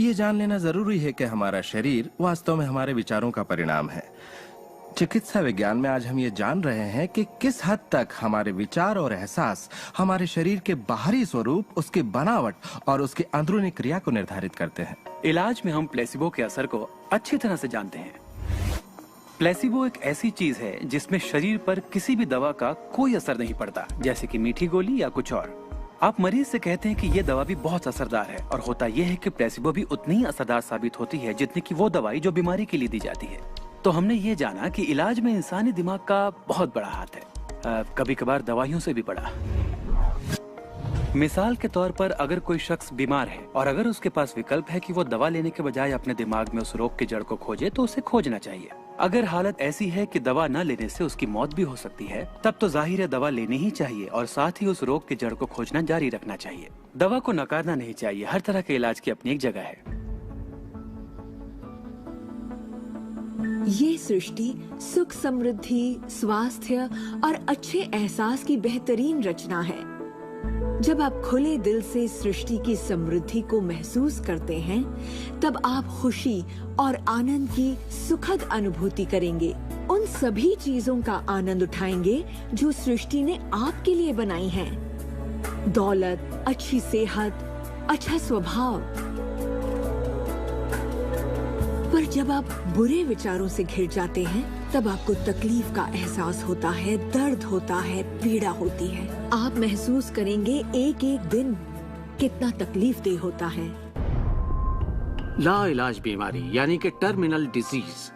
ये जान लेना जरूरी है कि हमारा शरीर वास्तव में हमारे विचारों का परिणाम है। चिकित्सा विज्ञान में आज हम ये जान रहे हैं कि किस हद तक हमारे विचार और एहसास हमारे शरीर के बाहरी स्वरूप, उसकी बनावट और उसकी अंदरूनी क्रिया को निर्धारित करते हैं। इलाज में हम प्लेसिबो के असर को अच्छी तरह से जानते हैं। प्लेसिबो एक ऐसी चीज है जिसमें शरीर पर किसी भी दवा का कोई असर नहीं पड़ता, जैसे कि मीठी गोली या कुछ और। आप मरीज से कहते हैं कि ये दवा भी बहुत असरदार है, और होता यह है कि प्लेसिबो भी उतनी ही असरदार साबित होती है जितनी कि वो दवाई जो बीमारी के लिए दी जाती है। तो हमने ये जाना कि इलाज में इंसानी दिमाग का बहुत बड़ा हाथ है, कभी कभार दवाइयों से भी बड़ा। मिसाल के तौर पर अगर कोई शख्स बीमार है और अगर उसके पास विकल्प है कि वो दवा लेने के बजाय अपने दिमाग में उस रोग की जड़ को खोजे, तो उसे खोजना चाहिए। अगर हालत ऐसी है कि दवा न लेने से उसकी मौत भी हो सकती है, तब तो जाहिर है दवा लेनी ही चाहिए और साथ ही उस रोग की जड़ को खोजना जारी रखना चाहिए। दवा को नकारना नहीं चाहिए। हर तरह के इलाज की अपनी एक जगह है। ये सृष्टि सुख, समृद्धि, स्वास्थ्य और अच्छे एहसास की बेहतरीन रचना है। जब आप खुले दिल से सृष्टि की समृद्धि को महसूस करते हैं, तब आप खुशी और आनंद की सुखद अनुभूति करेंगे। उन सभी चीजों का आनंद उठाएंगे जो सृष्टि ने आपके लिए बनाई हैं। दौलत, अच्छी सेहत, अच्छा स्वभाव। पर जब आप बुरे विचारों से घिर जाते हैं, तब आपको तकलीफ का एहसास होता है, दर्द होता है, पीड़ा होती है। आप महसूस करेंगे एक एक दिन कितना तकलीफदेह होता है। लाइलाज बीमारी यानी कि टर्मिनल डिजीज।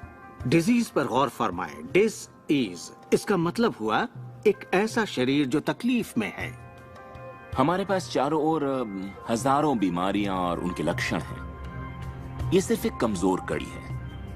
डिजीज पर गौर फरमाए। डिस इज, इसका मतलब हुआ एक ऐसा शरीर जो तकलीफ में है। हमारे पास चारों ओर हजारों बीमारियां और उनके लक्षण हैं। ये सिर्फ एक कमजोर कड़ी है।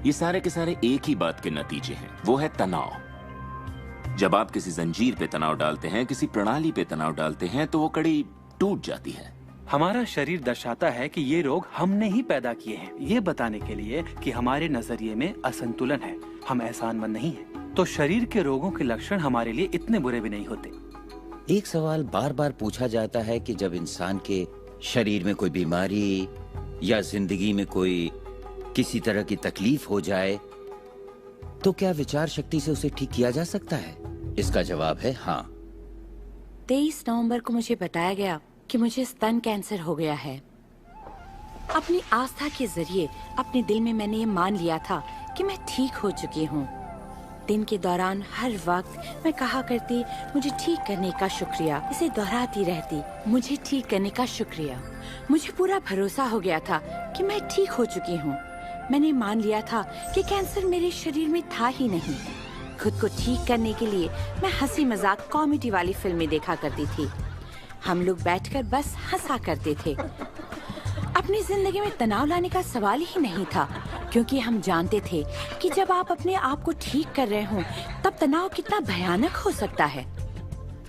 ये सारे के सारे एक ही बात के नतीजे हैं, वो है तनाव। जब आप किसी जंजीर पे तनाव डालते हैं, किसी प्रणाली पे तनाव डालते हैं, तो वो कड़ी टूट जाती है। हमारा शरीर दर्शाता है कि ये रोग हमने ही पैदा किए हैं, ये बताने के लिए कि हमारे नजरिए में असंतुलन है, हम एहसानमंद नहीं हैं। तो शरीर के रोगों के लक्षण हमारे लिए इतने बुरे भी नहीं होते। एक सवाल बार बार पूछा जाता है कि जब इंसान के शरीर में कोई बीमारी या जिंदगी में कोई किसी तरह की तकलीफ हो जाए, तो क्या विचार शक्ति से उसे ठीक किया जा सकता है? इसका जवाब है हाँ। 23 नवंबर को मुझे बताया गया कि मुझे स्तन कैंसर हो गया है। अपनी आस्था के जरिए अपने दिल में मैंने ये मान लिया था कि मैं ठीक हो चुकी हूँ। दिन के दौरान हर वक्त मैं कहा करती, मुझे ठीक करने का शुक्रिया। इसे दोहराती रहती, मुझे ठीक करने का शुक्रिया। मुझे पूरा भरोसा हो गया था कि मैं ठीक हो चुकी हूँ। मैंने मान लिया था कि कैंसर मेरे शरीर में था ही नहीं। खुद को ठीक करने के लिए मैं हंसी मजाक कॉमेडी वाली फिल्में देखा करती थी। हम लोग बैठकर बस हंसा करते थे। अपनी जिंदगी में तनाव लाने का सवाल ही नहीं था, क्योंकि हम जानते थे कि जब आप अपने आप को ठीक कर रहे हो, तब तनाव कितना भयानक हो सकता है।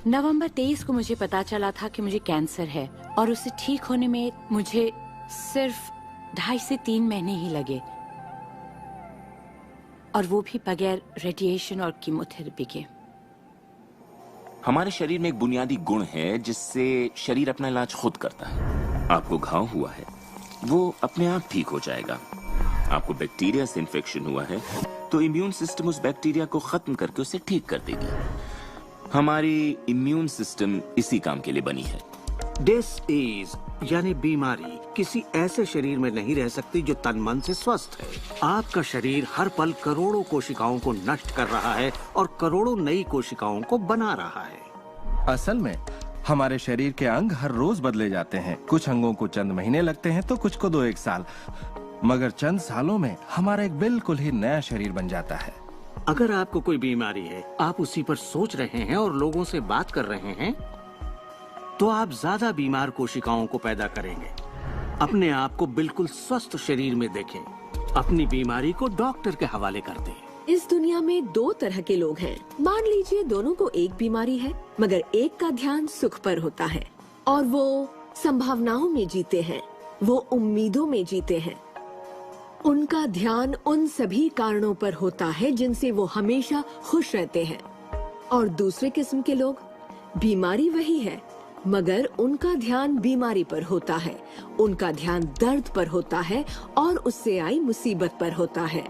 नवंबर 23 को मुझे पता चला था कि मुझे कैंसर है, और उसे ठीक होने में मुझे सिर्फ 2.5 से 3 महीने ही लगे, और वो भी बगैर रेडिएशन और कीमोथेरेपी के। हमारे शरीर में एक बुनियादी गुण है जिससे शरीर अपना इलाज खुद करता है। आपको घाव हुआ है, वो अपने आप ठीक हो जाएगा। आपको बैक्टीरिया से इन्फेक्शन हुआ है, तो इम्यून सिस्टम उस बैक्टीरिया को खत्म करके उसे ठीक कर देगी। हमारी इम्यून सिस्टम इसी काम के लिए बनी है। डिसीज यानी बीमारी किसी ऐसे शरीर में नहीं रह सकती जो तन मन से स्वस्थ है। आपका शरीर हर पल करोड़ों कोशिकाओं को नष्ट कर रहा है और करोड़ों नई कोशिकाओं को बना रहा है। असल में हमारे शरीर के अंग हर रोज बदले जाते हैं। कुछ अंगों को चंद महीने लगते हैं तो कुछ को 2-1 साल, मगर चंद सालों में हमारा एक बिल्कुल ही नया शरीर बन जाता है। अगर आपको कोई बीमारी है, आप उसी पर सोच रहे हैं और लोगों से बात कर रहे हैं, तो आप ज्यादा बीमार कोशिकाओं को पैदा करेंगे। अपने आप को बिल्कुल स्वस्थ शरीर में देखें। अपनी बीमारी को डॉक्टर के हवाले कर दें। इस दुनिया में 2 तरह के लोग हैं। मान लीजिए दोनों को एक बीमारी है, मगर एक का ध्यान सुख पर होता है और वो संभावनाओं में जीते हैं, वो उम्मीदों में जीते हैं। उनका ध्यान उन सभी कारणों पर होता है जिनसे वो हमेशा खुश रहते हैं। और दूसरे किस्म के लोग, बीमारी वही है, मगर उनका ध्यान बीमारी पर होता है, उनका ध्यान दर्द पर होता है और उससे आई मुसीबत पर होता है।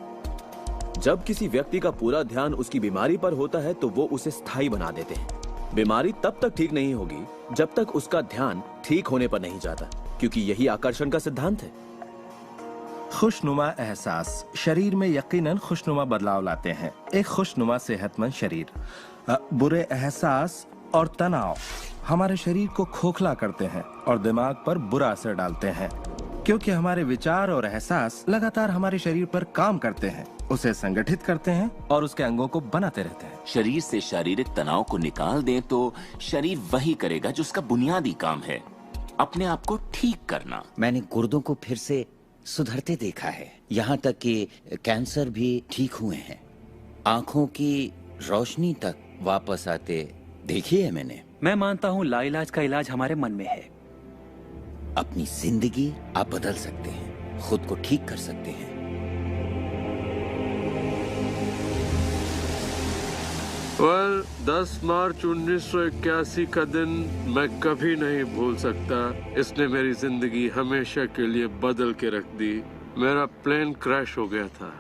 जब किसी व्यक्ति का पूरा ध्यान उसकी बीमारी पर होता है तो वो उसे स्थायी बना देते हैं। बीमारी तब तक ठीक नहीं होगी जब तक उसका ध्यान ठीक होने पर नहीं जाता, क्योंकि यही आकर्षण का सिद्धांत है। खुशनुमा एहसास शरीर में यकीनन खुशनुमा बदलाव लाते हैं। एक खुशनुमा सेहतमंद शरीर। बुरे एहसास और तनाव हमारे शरीर को खोखला करते हैं और दिमाग पर बुरा असर डालते हैं, क्योंकि हमारे विचार और एहसास लगातार हमारे शरीर पर काम करते हैं, उसे संगठित करते हैं और उसके अंगों को बनाते रहते हैं। शरीर से शारीरिक तनाव को निकाल दें तो शरीर वही करेगा जो उसका बुनियादी काम है, अपने आप को ठीक करना। मैंने गुर्दों को फिर से सुधरते देखा है, यहाँ तक कि कैंसर भी ठीक हुए हैं। आंखों की रोशनी तक वापस आते देखी है मैंने। मैं मानता हूँ लाइलाज का इलाज हमारे मन में है। अपनी जिंदगी आप बदल सकते हैं, खुद को ठीक कर सकते हैं। well, 10 मार्च 1981 का दिन मैं कभी नहीं भूल सकता। इसने मेरी जिंदगी हमेशा के लिए बदल के रख दी। मेरा प्लेन क्रैश हो गया था।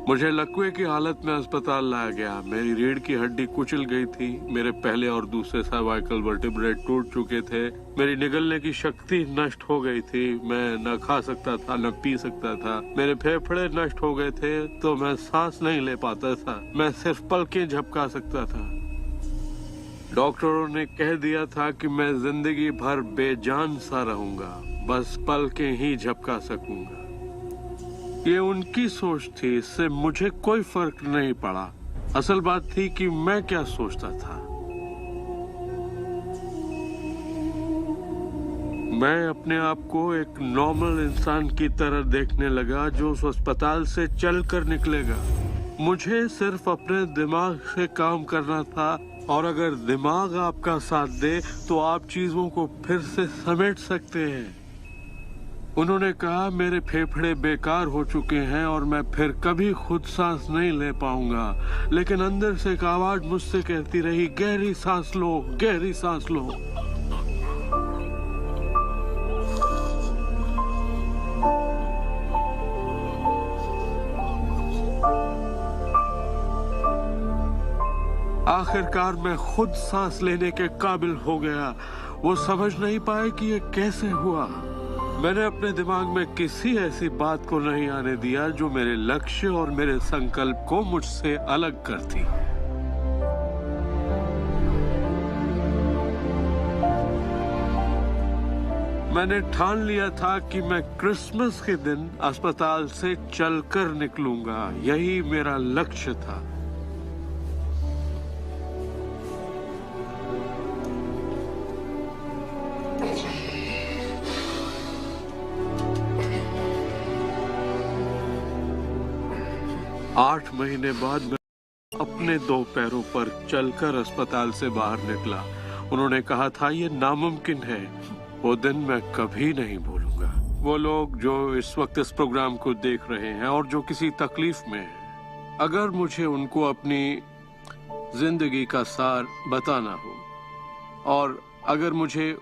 मुझे लकवे की हालत में अस्पताल लाया गया। मेरी रीढ़ की हड्डी कुचल गई थी। मेरे पहले और दूसरे सर्वाइकल वर्टिब्रे टूट चुके थे। मेरी निगलने की शक्ति नष्ट हो गई थी। मैं न खा सकता था न पी सकता था। मेरे फेफड़े नष्ट हो गए थे तो मैं सांस नहीं ले पाता था। मैं सिर्फ पलकें झपका सकता था। डॉक्टरों ने कह दिया था कि मैं जिंदगी भर बेजान सा रहूंगा, बस पलकें ही झपका सकूंगा। ये उनकी सोच थी, इससे मुझे कोई फर्क नहीं पड़ा। असल बात थी कि मैं क्या सोचता था। मैं अपने आप को एक नॉर्मल इंसान की तरह देखने लगा जो उस अस्पताल से चलकर निकलेगा। मुझे सिर्फ अपने दिमाग से काम करना था, और अगर दिमाग आपका साथ दे तो आप चीजों को फिर से समेट सकते हैं। उन्होंने कहा मेरे फेफड़े बेकार हो चुके हैं और मैं फिर कभी खुद सांस नहीं ले पाऊंगा, लेकिन अंदर से एक आवाज मुझसे कहती रही, गहरी सांस लो, गहरी सांस लो। आखिरकार मैं खुद सांस लेने के काबिल हो गया। वो समझ नहीं पाए कि ये कैसे हुआ। मैंने अपने दिमाग में किसी ऐसी बात को नहीं आने दिया जो मेरे लक्ष्य और मेरे संकल्प को मुझसे अलग करती। मैंने ठान लिया था कि मैं क्रिसमस के दिन अस्पताल से चलकर निकलूंगा। यही मेरा लक्ष्य था। आठ महीने बाद मैं अपने 2 पैरों पर चलकर अस्पताल से बाहर निकला। उन्होंने कहा था ये नामुमकिन है। वो दिन मैं कभी नहीं भूलूंगा। वो लोग जो इस वक्त इस प्रोग्राम को देख रहे हैं और जो किसी तकलीफ में हैं, अगर मुझे उनको अपनी जिंदगी का सार बताना हो और अगर मुझे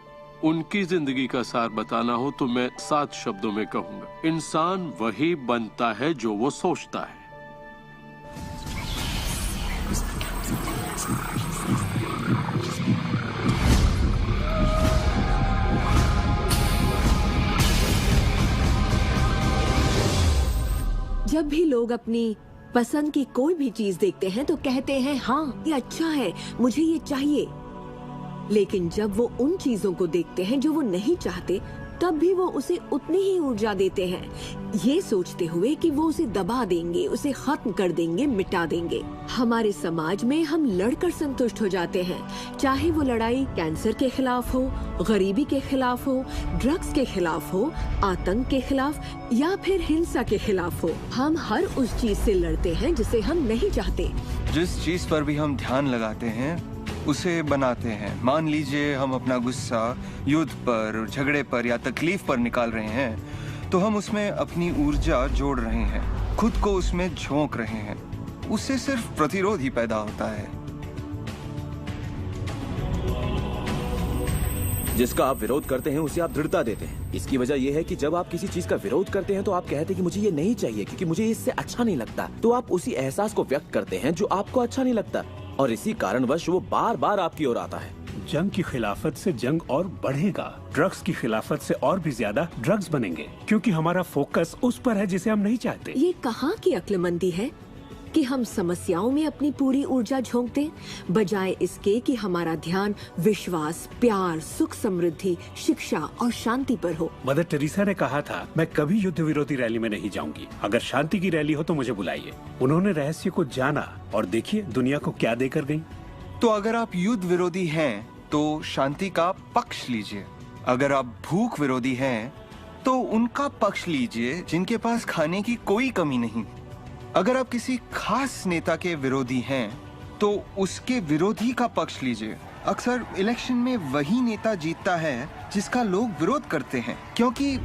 उनकी जिंदगी का सार बताना हो तो मैं 7 शब्दों में कहूंगा, इंसान वही बनता है जो वो सोचता है। जब भी लोग अपनी पसंद की कोई भी चीज देखते हैं तो कहते हैं हाँ ये अच्छा है, मुझे ये चाहिए। लेकिन जब वो उन चीजों को देखते हैं जो वो नहीं चाहते, तब भी वो उसे उतनी ही ऊर्जा देते हैं, ये सोचते हुए कि वो उसे दबा देंगे, उसे खत्म कर देंगे, मिटा देंगे। हमारे समाज में हम लड़कर संतुष्ट हो जाते हैं, चाहे वो लड़ाई कैंसर के खिलाफ हो, गरीबी के खिलाफ हो, ड्रग्स के खिलाफ हो, आतंक के खिलाफ या फिर हिंसा के खिलाफ हो। हम हर उस चीज से लड़ते हैं जिसे हम नहीं चाहते। जिस चीज पर भी हम ध्यान लगाते हैं उसे बनाते हैं। मान लीजिए हम अपना गुस्सा युद्ध पर, झगड़े पर या तकलीफ पर निकाल रहे हैं, तो हम उसमें अपनी ऊर्जा जोड़ रहे हैं, खुद को उसमें झोंक रहे हैं। उससे सिर्फ प्रतिरोध ही पैदा होता है। जिसका आप विरोध करते हैं उसे आप दृढ़ता देते हैं। इसकी वजह यह है कि जब आप किसी चीज का विरोध करते हैं तो आप कहते हैं कि मुझे ये नहीं चाहिए क्योंकि मुझे इससे अच्छा नहीं लगता, तो आप उसी एहसास को व्यक्त करते हैं जो आपको अच्छा नहीं लगता, और इसी कारणवश वो बार बार आपकी ओर आता है। जंग की खिलाफत से जंग और बढ़ेगा, ड्रग्स की खिलाफत से और भी ज्यादा ड्रग्स बनेंगे, क्योंकि हमारा फोकस उस पर है जिसे हम नहीं चाहते। ये कहाँ की अक्लमंदी है कि हम समस्याओं में अपनी पूरी ऊर्जा झोंक दें, बजाय इसके कि हमारा ध्यान विश्वास, प्यार, सुख, समृद्धि, शिक्षा और शांति पर हो। मदर टेरेसा ने कहा था, मैं कभी युद्ध विरोधी रैली में नहीं जाऊंगी, अगर शांति की रैली हो तो मुझे बुलाइए। उन्होंने रहस्य को जाना और देखिए दुनिया को क्या देकर गई। तो अगर आप युद्ध विरोधी हैं तो शांति का पक्ष लीजिए, अगर आप भूख विरोधी हैं तो उनका पक्ष लीजिए जिनके पास खाने की कोई कमी नहीं, अगर आप किसी खास नेता के विरोधी हैं तो उसके विरोधी का पक्ष लीजिए। अक्सर इलेक्शन में वही नेता जीतता है जिसका लोग विरोध करते हैं, क्योंकि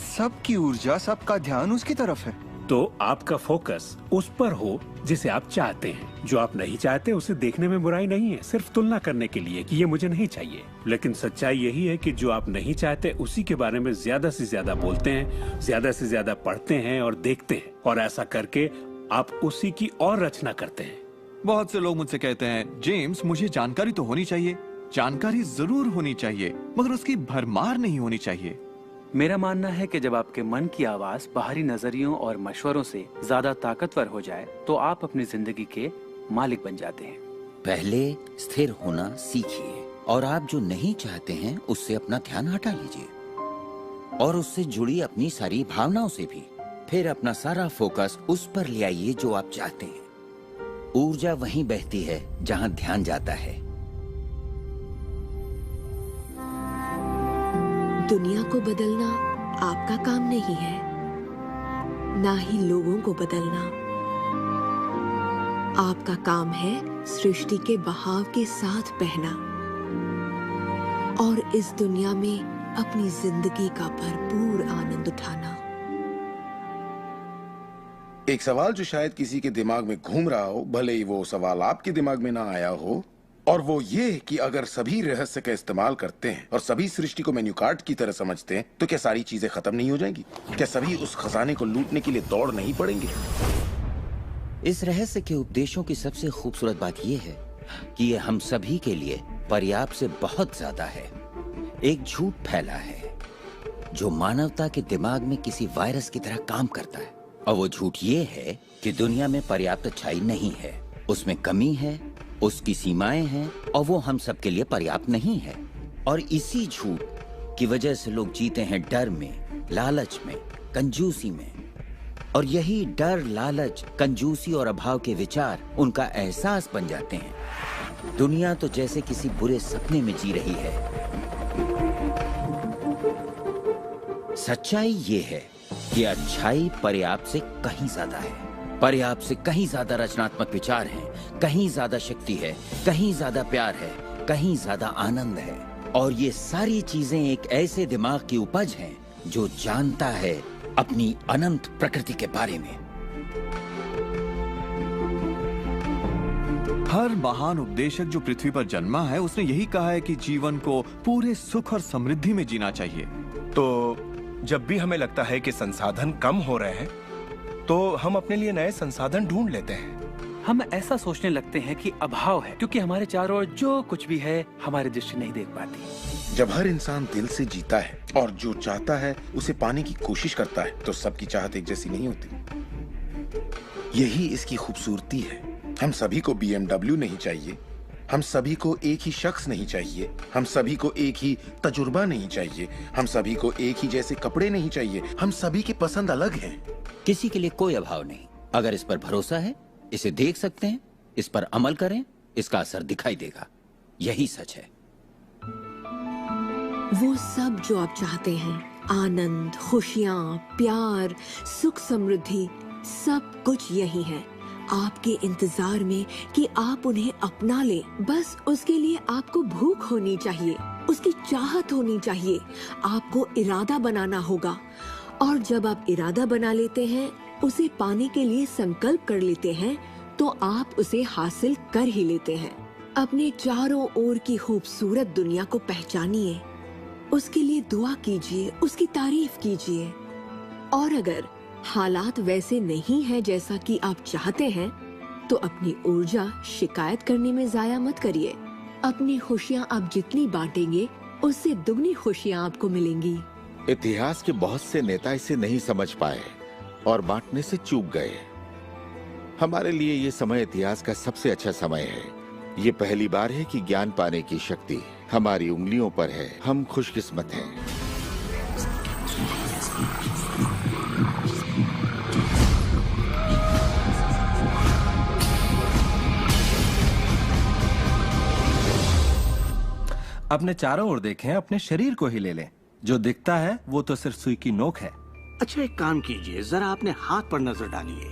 सबकी ऊर्जा, सबका ध्यान उसकी तरफ है। तो आपका फोकस उस पर हो जिसे आप चाहते हैं। जो आप नहीं चाहते उसे देखने में बुराई नहीं है, सिर्फ तुलना करने के लिए कि ये मुझे नहीं चाहिए। लेकिन सच्चाई यही है कि जो आप नहीं चाहते उसी के बारे में ज्यादा से ज्यादा बोलते हैं, ज्यादा से ज्यादा पढ़ते हैं और देखते हैं, और ऐसा करके आप उसी की और रचना करते हैं। बहुत से लोग मुझसे कहते हैं, जेम्स मुझे जानकारी तो होनी चाहिए, जानकारी जरूर होनी चाहिए, मगर उसकी भरमार नहीं होनी चाहिए। मेरा मानना है कि जब आपके मन की आवाज बाहरी नजरियों और मशवरों से ज्यादा ताकतवर हो जाए तो आप अपनी जिंदगी के मालिक बन जाते हैं। पहले स्थिर होना सीखिए, और आप जो नहीं चाहते हैं उससे अपना ध्यान हटा लीजिए, और उससे जुड़ी अपनी सारी भावनाओं से भी। फिर अपना सारा फोकस उस पर ले आइए जो आप चाहते हैं। ऊर्जा वहीं बहती है जहां ध्यान जाता है। दुनिया को बदलना आपका काम नहीं है, ना ही लोगों को बदलना। आपका काम है सृष्टि के बहाव के साथ बहना और इस दुनिया में अपनी जिंदगी का भरपूर आनंद उठाना। एक सवाल जो शायद किसी के दिमाग में घूम रहा हो, भले ही वो सवाल आपके दिमाग में ना आया हो, और वो ये कि अगर सभी रहस्य का इस्तेमाल करते हैं और सभी सृष्टि को मेन्यू कार्ड की तरह समझते हैं तो क्या सारी चीजें खत्म नहीं हो जाएंगी? क्या सभी उस खजाने को लूटने के लिए दौड़ नहीं पड़ेंगे? इस रहस्य के उपदेशों की सबसे खूबसूरत बात यह है कि ये हम सभी के लिए पर्याप्त से बहुत ज्यादा है। एक झूठ फैला है जो मानवता के दिमाग में किसी वायरस की तरह काम करता है, और वो झूठ ये है कि दुनिया में पर्याप्त अच्छाई नहीं है, उसमें कमी है, उसकी सीमाएं हैं, और वो हम सब के लिए पर्याप्त नहीं है। और इसी झूठ की वजह से लोग जीते हैं डर में, लालच में, कंजूसी में, और यही डर, लालच, कंजूसी और अभाव के विचार उनका एहसास बन जाते हैं। दुनिया तो जैसे किसी बुरे सपने में जी रही है। सच्चाई ये है कि अच्छाई पर्याप्त से कहीं ज्यादा है। पर्याप्त से कहीं ज्यादा रचनात्मक विचार हैं, कहीं ज्यादा शक्ति है, कहीं ज्यादा प्यार है, कहीं ज्यादा आनंद है, और ये सारी चीजें एक ऐसे दिमाग की उपज हैं जो जानता है अपनी अनंत प्रकृति के बारे में। हर महान उपदेशक जो पृथ्वी पर जन्मा है उसने यही कहा है कि जीवन को पूरे सुख और समृद्धि में जीना चाहिए। तो जब भी हमें लगता है कि संसाधन कम हो रहे हैं तो हम अपने लिए नए संसाधन ढूंढ लेते हैं। हम ऐसा सोचने लगते हैं कि अभाव है क्योंकि हमारे चारों ओर जो कुछ भी है हमारी दृष्टि नहीं देख पाती। जब हर इंसान दिल से जीता है और जो चाहता है उसे पाने की कोशिश करता है तो सबकी चाहत एक जैसी नहीं होती। यही इसकी खूबसूरती है। हम सभी को BMW नहीं चाहिए, हम सभी को एक ही शख्स नहीं चाहिए, हम सभी को एक ही तजुर्बा नहीं चाहिए, हम सभी को एक ही जैसे कपड़े नहीं चाहिए, हम सभी की पसंद अलग है। किसी के लिए कोई अभाव नहीं। अगर इस पर भरोसा है, इसे देख सकते हैं, इस पर अमल करें, इसका असर दिखाई देगा। यही सच है। वो सब जो आप चाहते हैं, आनंद, खुशियाँ, प्यार, सुख, समृद्धि, सब कुछ यही है आपके इंतजार में कि आप उन्हें अपना लें। बस उसके लिए आपको भूख होनी चाहिए, उसकी चाहत होनी चाहिए, आपको इरादा बनाना होगा, और जब आप इरादा बना लेते हैं, उसे पाने के लिए संकल्प कर लेते हैं, तो आप उसे हासिल कर ही लेते हैं। अपने चारों ओर की खूबसूरत दुनिया को पहचानिए, उसके लिए दुआ कीजिए, उसकी तारीफ कीजिए। और अगर हालात वैसे नहीं है जैसा कि आप चाहते हैं, तो अपनी ऊर्जा शिकायत करने में जाया मत करिए। अपनी खुशियाँ आप जितनी बांटेंगे, उससे दुगनी खुशियाँ आपको मिलेंगी। इतिहास के बहुत से नेता इसे नहीं समझ पाए और बांटने से चूक गए। हमारे लिए ये समय इतिहास का सबसे अच्छा समय है। ये पहली बार है कि ज्ञान पाने की शक्ति हमारी उंगलियों पर है। हम खुशकिस्मत हैं। अपने चारों ओर देखें, अपने शरीर को ही ले लें। जो दिखता है वो तो सिर्फ सुई की नोक है। अच्छा, एक काम कीजिए, जरा अपने हाथ पर नजर डालिए।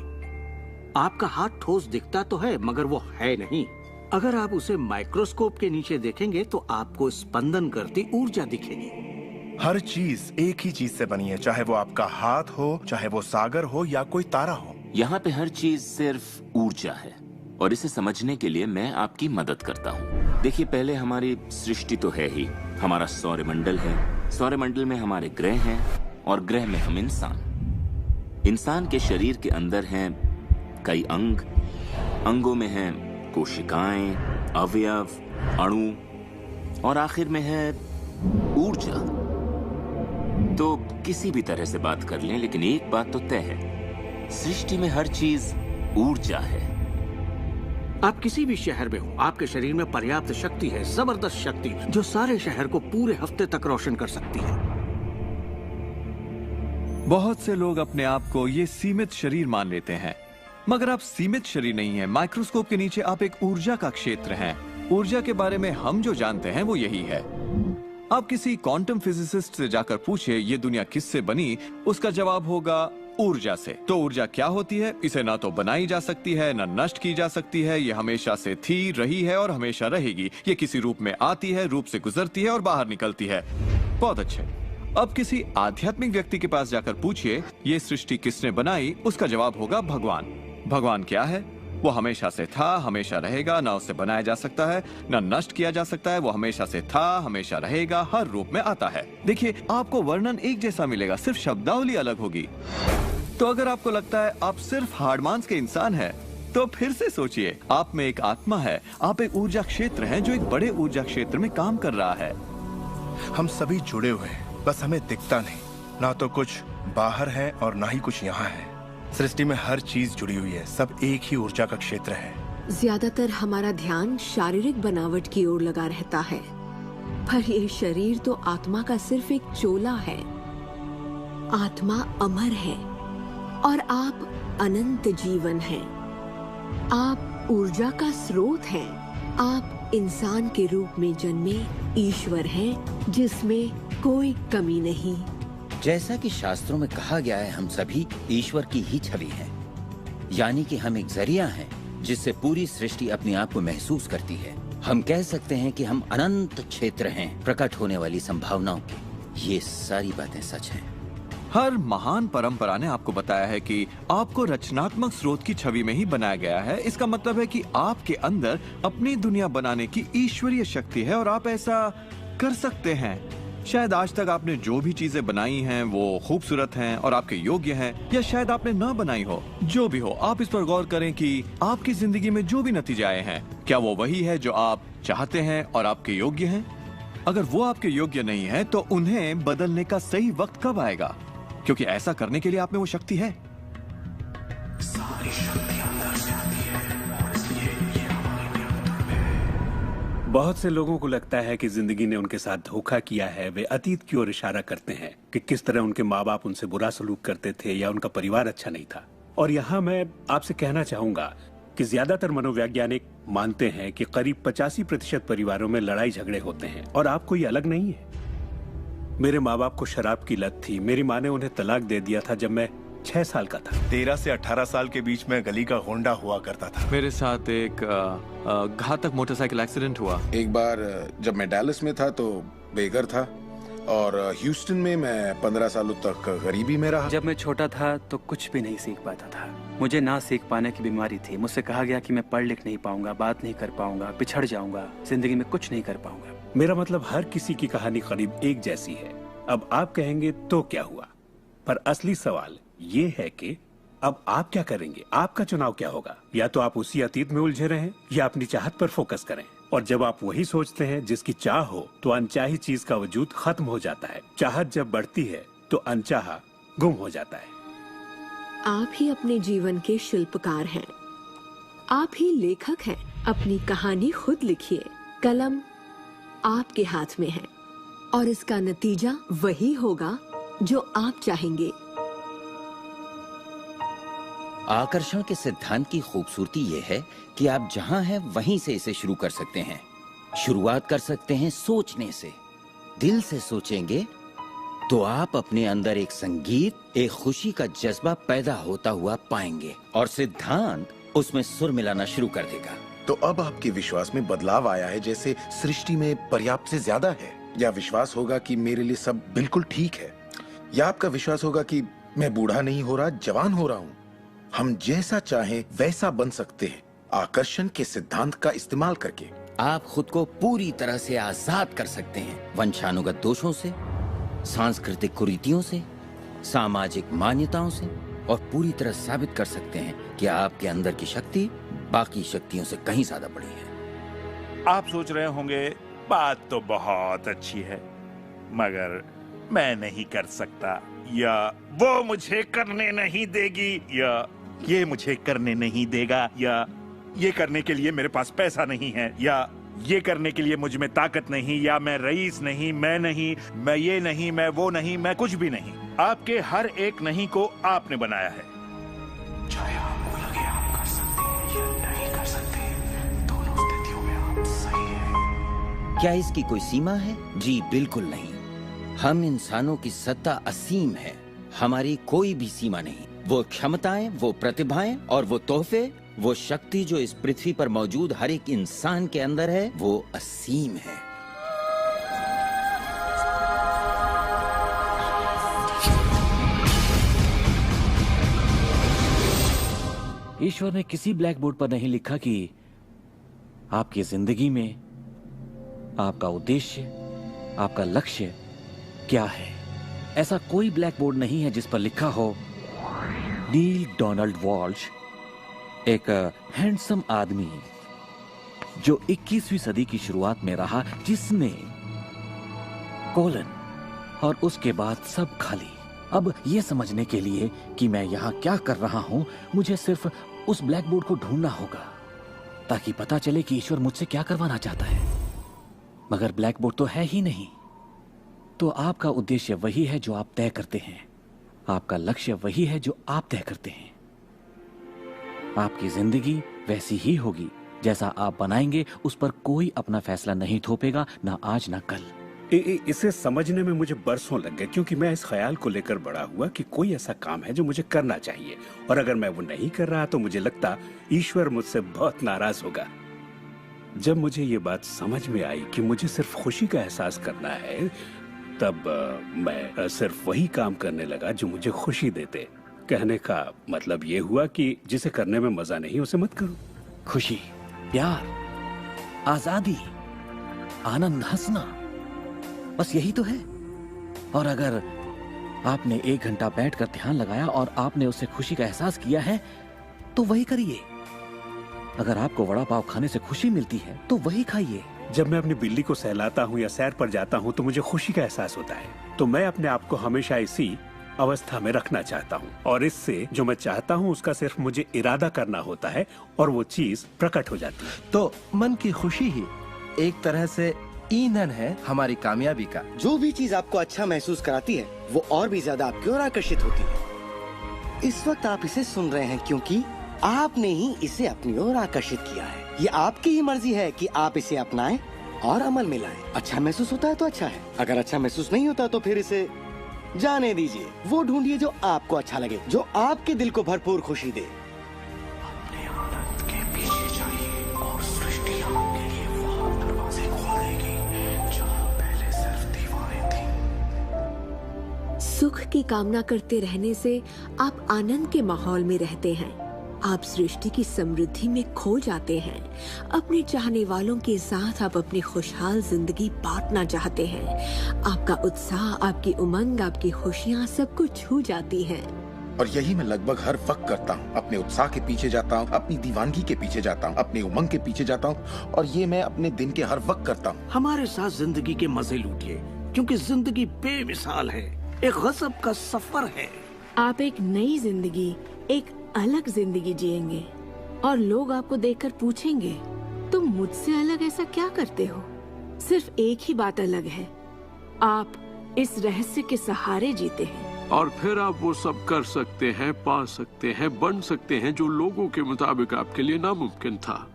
आपका हाथ ठोस दिखता तो है, मगर वो है नहीं। अगर आप उसे माइक्रोस्कोप के नीचे देखेंगे तो आपको स्पंदन करती ऊर्जा दिखेगी। हर चीज एक ही चीज से बनी है, चाहे वो आपका हाथ हो, चाहे वो सागर हो या कोई तारा हो। यहाँ पे हर चीज सिर्फ ऊर्जा है, और इसे समझने के लिए मैं आपकी मदद करता हूँ। देखिए, पहले हमारी सृष्टि तो है ही, हमारा सौरमंडल है। सौरमंडल में हमारे ग्रह हैं, और ग्रह में हम इंसान। इंसान के शरीर के अंदर हैं कई अंग, अंगों में हैं कोशिकाएं, अवयव, अणु, और आखिर में है ऊर्जा। तो किसी भी तरह से बात कर लें, लेकिन एक बात तो तय है, सृष्टि में हर चीज ऊर्जा है। आप किसी भी शहर में हो, आपके शरीर में पर्याप्त शक्ति है, जबरदस्त शक्ति, जो सारे शहर को पूरे हफ्ते तक रोशन कर सकती है। बहुत से लोग अपने आप को ये सीमित शरीर मान लेते हैं, मगर आप सीमित शरीर नहीं हैं। माइक्रोस्कोप के नीचे आप एक ऊर्जा का क्षेत्र हैं। ऊर्जा के बारे में हम जो जानते हैं वो यही है। आप किसी क्वांटम फिजिसिस्ट से जाकर पूछे ये दुनिया किससे बनी, उसका जवाब होगा ऊर्जा से। तो ऊर्जा क्या होती है? इसे ना तो बनाई जा सकती है, ना नष्ट की जा सकती है। ये हमेशा से थी, रही है और हमेशा रहेगी। ये किसी रूप में आती है, रूप से गुजरती है और बाहर निकलती है। बहुत अच्छे। अब किसी आध्यात्मिक व्यक्ति के पास जाकर पूछिए ये सृष्टि किसने बनाई, उसका जवाब होगा भगवान। भगवान क्या है? वो हमेशा से था, हमेशा रहेगा, ना उससे बनाया जा सकता है, ना नष्ट किया जा सकता है। वो हमेशा से था, हमेशा रहेगा, हर रूप में आता है। देखिए, आपको वर्णन एक जैसा मिलेगा, सिर्फ शब्दावली अलग होगी। तो अगर आपको लगता है आप सिर्फ हाड़ मांस के इंसान हैं, तो फिर से सोचिए, आप में एक आत्मा है। आप एक ऊर्जा क्षेत्र हैं जो एक बड़े ऊर्जा क्षेत्र में काम कर रहा है। हम सभी जुड़े हुए हैं, बस हमें दिखता नहीं। ना तो कुछ बाहर है और ना ही कुछ यहाँ है। सृष्टि में हर चीज जुड़ी हुई है, सब एक ही ऊर्जा का क्षेत्र है। ज्यादातर हमारा ध्यान शारीरिक बनावट की ओर लगा रहता है, पर ये शरीर तो आत्मा का सिर्फ एक चोला है। आत्मा अमर है और आप अनंत जीवन हैं। आप ऊर्जा का स्रोत हैं। आप इंसान के रूप में जन्मे ईश्वर हैं, जिसमें कोई कमी नहीं। जैसा कि शास्त्रों में कहा गया है, हम सभी ईश्वर की ही छवि हैं। यानी कि हम एक जरिया हैं जिससे पूरी सृष्टि अपने आप को महसूस करती है। हम कह सकते हैं कि हम अनंत क्षेत्र हैं प्रकट होने वाली संभावनाओं की। ये सारी बातें सच हैं। हर महान परंपरा ने आपको बताया है कि आपको रचनात्मक स्रोत की छवि में ही बनाया गया है। इसका मतलब है कि आपके अंदर अपनी दुनिया बनाने की ईश्वरीय शक्ति है और आप ऐसा कर सकते हैं। शायद आज तक आपने जो भी चीजें बनाई हैं वो खूबसूरत हैं और आपके योग्य हैं, या शायद आपने ना बनाई हो। जो भी हो, आप इस पर गौर करें कि आपकी जिंदगी में जो भी नतीजे आए हैं, क्या वो वही है जो आप चाहते हैं और आपके योग्य हैं? अगर वो आपके योग्य नहीं है तो उन्हें बदलने का सही वक्त कब आएगा? क्योंकि ऐसा करने के लिए आप में वो शक्ति है। सारी शक्ति अंदर से आती है और इसलिए ये हमारे अंदर में। बहुत से लोगों को लगता है कि जिंदगी ने उनके साथ धोखा किया है। वे अतीत की ओर इशारा करते हैं कि किस तरह उनके माँ बाप उनसे बुरा सलूक करते थे या उनका परिवार अच्छा नहीं था। और यहाँ मैं आपसे कहना चाहूंगा कि ज्यादातर मनोवैज्ञानिक मानते हैं कि करीब 85% परिवारों में लड़ाई झगड़े होते हैं और आप कोई अलग नहीं है। मेरे माँ बाप को शराब की लत थी। मेरी माँ ने उन्हें तलाक दे दिया था जब मैं 6 साल का था। 13 से 18 साल के बीच में गली का गुंडा हुआ करता था। मेरे साथ एक घातक मोटरसाइकिल एक्सीडेंट हुआ। एक बार जब मैं डैलस में था तो बेघर था, और ह्यूस्टन में मैं 15 सालों तक गरीबी में रहा। जब मैं छोटा था तो कुछ भी नहीं सीख पाता था। मुझे ना सीख पाने की बीमारी थी। मुझसे कहा गया कि मैं पढ़ लिख नहीं पाऊंगा, बात नहीं कर पाऊंगा, पिछड़ जाऊंगा, जिंदगी में कुछ नहीं कर पाऊंगा। मेरा मतलब हर किसी की कहानी करीब एक जैसी है। अब आप कहेंगे तो क्या हुआ, पर असली सवाल ये है कि अब आप क्या करेंगे, आपका चुनाव क्या होगा। या तो आप उसी अतीत में उलझे रहें या अपनी चाहत पर फोकस करें। और जब आप वही सोचते हैं जिसकी चाह हो, तो अनचाही चीज का वजूद खत्म हो जाता है। चाहत जब बढ़ती है तो अनचाहा गुम हो जाता है। आप ही अपने जीवन के शिल्पकार हैं, आप ही लेखक हैं। अपनी कहानी खुद लिखिए, कलम आपके हाथ में है और इसका नतीजा वही होगा जो आप चाहेंगे। आकर्षण के सिद्धांत की खूबसूरती यह है कि आप जहां हैं वहीं से इसे शुरू कर सकते हैं। शुरुआत कर सकते हैं सोचने से। दिल से सोचेंगे तो आप अपने अंदर एक संगीत, एक खुशी का जज्बा पैदा होता हुआ पाएंगे और सिद्धांत उसमें सुर मिलाना शुरू कर देगा। तो अब आपके विश्वास में बदलाव आया है, जैसे सृष्टि में पर्याप्त से ज्यादा है, या विश्वास होगा कि मेरे लिए सब बिल्कुल ठीक है, या आपका विश्वास होगा कि मैं बूढ़ा नहीं हो रहा, जवान हो रहा हूँ। हम जैसा चाहें वैसा बन सकते हैं आकर्षण के सिद्धांत का इस्तेमाल करके। आप खुद को पूरी तरह से आजाद कर सकते हैं वंशानुगत दोषों से, सांस्कृतिक कुरीतियों से, सामाजिक मान्यताओं से, और पूरी तरह साबित कर सकते हैं कि आपके अंदर की शक्ति बाकी शक्तियों से कहीं ज्यादा बड़ी है। आप सोच रहे होंगे बात तो बहुत अच्छी है, मगर मैं नहीं कर सकता, या वो मुझे करने नहीं देगी, या ये मुझे करने नहीं देगा, या ये करने के लिए मेरे पास पैसा नहीं है, या ये करने के लिए मुझ में ताकत नहीं, या मैं रईस नहीं, मैं नहीं, मैं ये नहीं, मैं वो नहीं, मैं कुछ भी नहीं। आपके हर एक नहीं को आपने बनाया है। चाहे आपको लगे आप कर सकते हैं या नहीं कर सकते, दोनों स्थितियों में आप सही हैं। क्या इसकी कोई सीमा है? जी बिल्कुल नहीं। हम इंसानों की सत्ता असीम है, हमारी कोई भी सीमा नहीं। वो क्षमताएं, वो प्रतिभाएं और वो तोहफे, वो शक्ति जो इस पृथ्वी पर मौजूद हर एक इंसान के अंदर है, वो असीम है। ईश्वर ने किसी ब्लैक बोर्ड पर नहीं लिखा कि आपकी जिंदगी में आपका उद्देश्य, आपका लक्ष्य क्या है। ऐसा कोई ब्लैक बोर्ड नहीं है जिस पर लिखा हो नील डोनाल्ड वॉल्श, एक हैंडसम आदमी जो 21वीं सदी की शुरुआत में रहा, जिसने कोलन और उसके बाद सब खाली। अब यह समझने के लिए कि मैं यहां क्या कर रहा हूं, मुझे सिर्फ उस ब्लैक बोर्ड को ढूंढना होगा ताकि पता चले कि ईश्वर मुझसे क्या करवाना चाहता है। मगर ब्लैक बोर्ड तो है ही नहीं। तो आपका उद्देश्य वही है जो आप तय करते हैं, आपका लक्ष्य वही है जो आप तय करते हैं। आपकी जिंदगी वैसी ही होगी जैसा आप बनाएंगे, उस पर कोई अपना फैसला नहीं थोपेगा, ना आज ना कल। इसे समझने में मुझे बरसों लग गए, क्योंकि मैं इस ख्याल को लेकर बड़ा हुआ कि कोई ऐसा काम है जो मुझे करना चाहिए, और अगर मैं वो नहीं कर रहा तो मुझे लगता ईश्वर मुझसे बहुत नाराज होगा। जब मुझे ये बात समझ में आई कि मुझे सिर्फ खुशी का एहसास करना है, तब मैं सिर्फ वही काम करने लगा जो मुझे खुशी देते। कहने का मतलब ये हुआ कि जिसे करने में मजा नहीं उसे मत करो। खुशी, प्यार, आजादी, आनंद, हंसना, बस यही तो है। और अगर आपने 1 घंटा बैठकर ध्यान लगाया और आपने उससे खुशी का एहसास किया है, तो वही करिए। अगर आपको वड़ा पाव खाने से खुशी मिलती है तो वही खाइए। जब मैं अपनी बिल्ली को सहलाता हूँ या सैर पर जाता हूँ तो मुझे खुशी का एहसास होता है। तो मैं अपने आप को हमेशा इसी अवस्था में रखना चाहता हूँ, और इससे जो मैं चाहता हूँ उसका सिर्फ मुझे इरादा करना होता है और वो चीज प्रकट हो जाती है। तो मन की खुशी ही एक तरह से ईंधन है हमारी कामयाबी का। जो भी चीज आपको अच्छा महसूस कराती है वो और भी ज्यादा आपकी ओर आकर्षित होती है। इस वक्त आप इसे सुन रहे हैं क्योंकि आपने ही इसे अपनी ओर आकर्षित किया है। ये आपकी ही मर्जी है कि आप इसे अपनाएं और अमल में लाएं। अच्छा महसूस होता है तो अच्छा है, अगर अच्छा महसूस नहीं होता तो फिर इसे जाने दीजिए। वो ढूंढिए जो आपको अच्छा लगे, जो आपके दिल को भरपूर खुशी दे। अपने आनंद के पीछे जाइए और सृष्टि आपके लिए वहाँ दरवाजे खोलेगी जहाँ पहले सिर्फ दीवारें थीं। सुख की कामना करते रहने से आप आनंद के माहौल में रहते हैं। आप सृष्टि की समृद्धि में खो जाते हैं। अपने चाहने वालों के साथ आप अपनी खुशहाल जिंदगी बांटना चाहते हैं। आपका उत्साह, आपकी उमंग, आपकी खुशियाँ सब कुछ छू जाती हैं। और यही मैं लगभग हर वक्त करता हूँ। अपने उत्साह के पीछे जाता हूँ, अपनी दीवानगी के पीछे जाता हूँ, अपनी उमंग के पीछे जाता हूँ, और ये मैं अपने दिन के हर वक्त करता हूँ। हमारे साथ जिंदगी के मजे लूटिए, क्योंकि जिंदगी बेमिसाल है, एक गजब का सफर है। आप एक नई जिंदगी, एक अलग जिंदगी जिएंगे और लोग आपको देखकर पूछेंगे, तुम मुझसे अलग ऐसा क्या करते हो? सिर्फ एक ही बात अलग है, आप इस रहस्य के सहारे जीते हैं। और फिर आप वो सब कर सकते हैं, पा सकते हैं, बन सकते हैं जो लोगों के मुताबिक आपके लिए नामुमकिन था।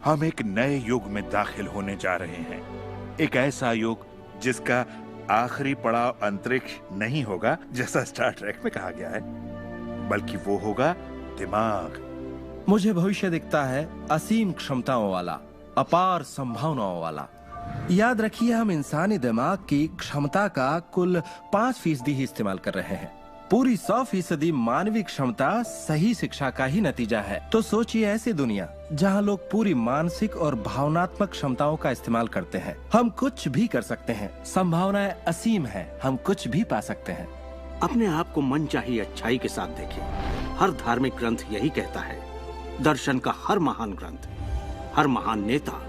हम एक नए युग में दाखिल होने जा रहे हैं, एक ऐसा युग जिसका आखिरी पड़ाव अंतरिक्ष नहीं होगा जैसा स्टार ट्रेक में कहा गया है, बल्कि वो होगा दिमाग। मुझे भविष्य दिखता है असीम क्षमताओं वाला, अपार संभावनाओं वाला। याद रखिए, हम इंसानी दिमाग की क्षमता का कुल 5% ही इस्तेमाल कर रहे हैं। पूरी 100% मानवीय क्षमता सही शिक्षा का ही नतीजा है। तो सोचिए ऐसी दुनिया जहां लोग पूरी मानसिक और भावनात्मक क्षमताओं का इस्तेमाल करते हैं। हम कुछ भी कर सकते हैं, संभावनाएं असीम है, हम कुछ भी पा सकते हैं। अपने आप को मनचाही अच्छाई के साथ देखिए। हर धार्मिक ग्रंथ यही कहता है। दर्शन का हर महान ग्रंथ, हर महान नेता,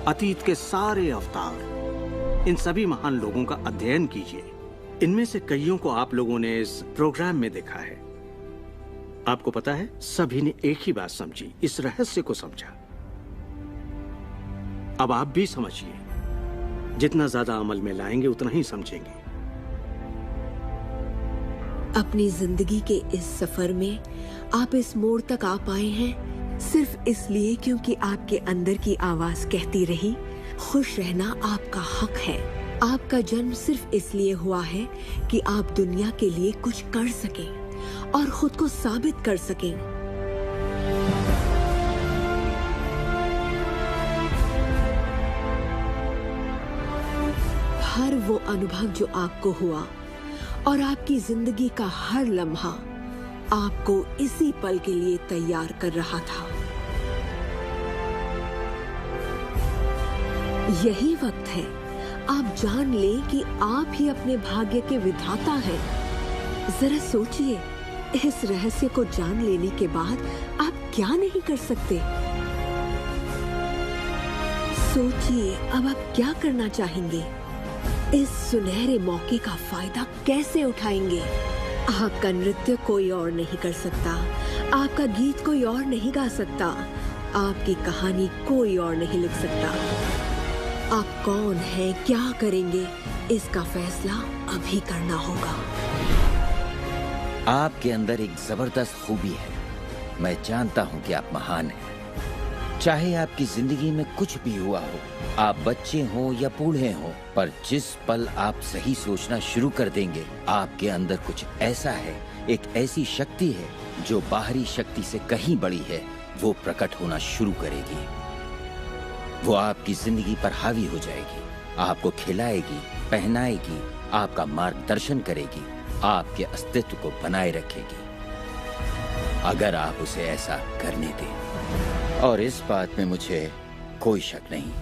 अतीत के सारे अवतार, इन सभी महान लोगों का अध्ययन कीजिए। इनमें से कईयों को आप लोगों ने इस प्रोग्राम में देखा है। आपको पता है, सभी ने एक ही बात समझी, इस रहस्य को समझा। अब आप भी समझिए। जितना ज्यादा अमल में लाएंगे उतना ही समझेंगे। अपनी जिंदगी के इस सफर में आप इस मोड़ तक आ पाए हैं सिर्फ इसलिए क्योंकि आपके अंदर की आवाज कहती रही, खुश रहना आपका हक है। आपका जन्म सिर्फ इसलिए हुआ है कि आप दुनिया के लिए कुछ कर सकें और खुद को साबित कर सकें। हर वो अनुभव जो आपको हुआ और आपकी जिंदगी का हर लम्हा आपको इसी पल के लिए तैयार कर रहा था। यही वक्त है आप जान लें कि आप ही अपने भाग्य के विधाता हैं। जरा सोचिए, इस रहस्य को जान लेने के बाद आप क्या नहीं कर सकते? सोचिए, अब आप क्या करना चाहेंगे? इस सुनहरे मौके का फायदा कैसे उठाएंगे? आपका नृत्य कोई और नहीं कर सकता, आपका गीत कोई और नहीं गा सकता, आपकी कहानी कोई और नहीं लिख सकता। आप कौन हैं, क्या करेंगे, इसका फैसला अभी करना होगा। आपके अंदर एक जबरदस्त खूबी है। मैं जानता हूं कि आप महान हैं। चाहे आपकी जिंदगी में कुछ भी हुआ हो, आप बच्चे हो या बूढ़े हो, पर जिस पल आप सही सोचना शुरू कर देंगे, आपके अंदर कुछ ऐसा है, एक ऐसी शक्ति है जो बाहरी शक्ति से कहीं बड़ी है, वो प्रकट होना शुरू करेगी। वो आपकी जिंदगी पर हावी हो जाएगी, आपको खिलाएगी, पहनाएगी, आपका मार्गदर्शन करेगी, आपके अस्तित्व को बनाए रखेगी, अगर आप उसे ऐसा करने दें। और इस बात में मुझे कोई शक नहीं।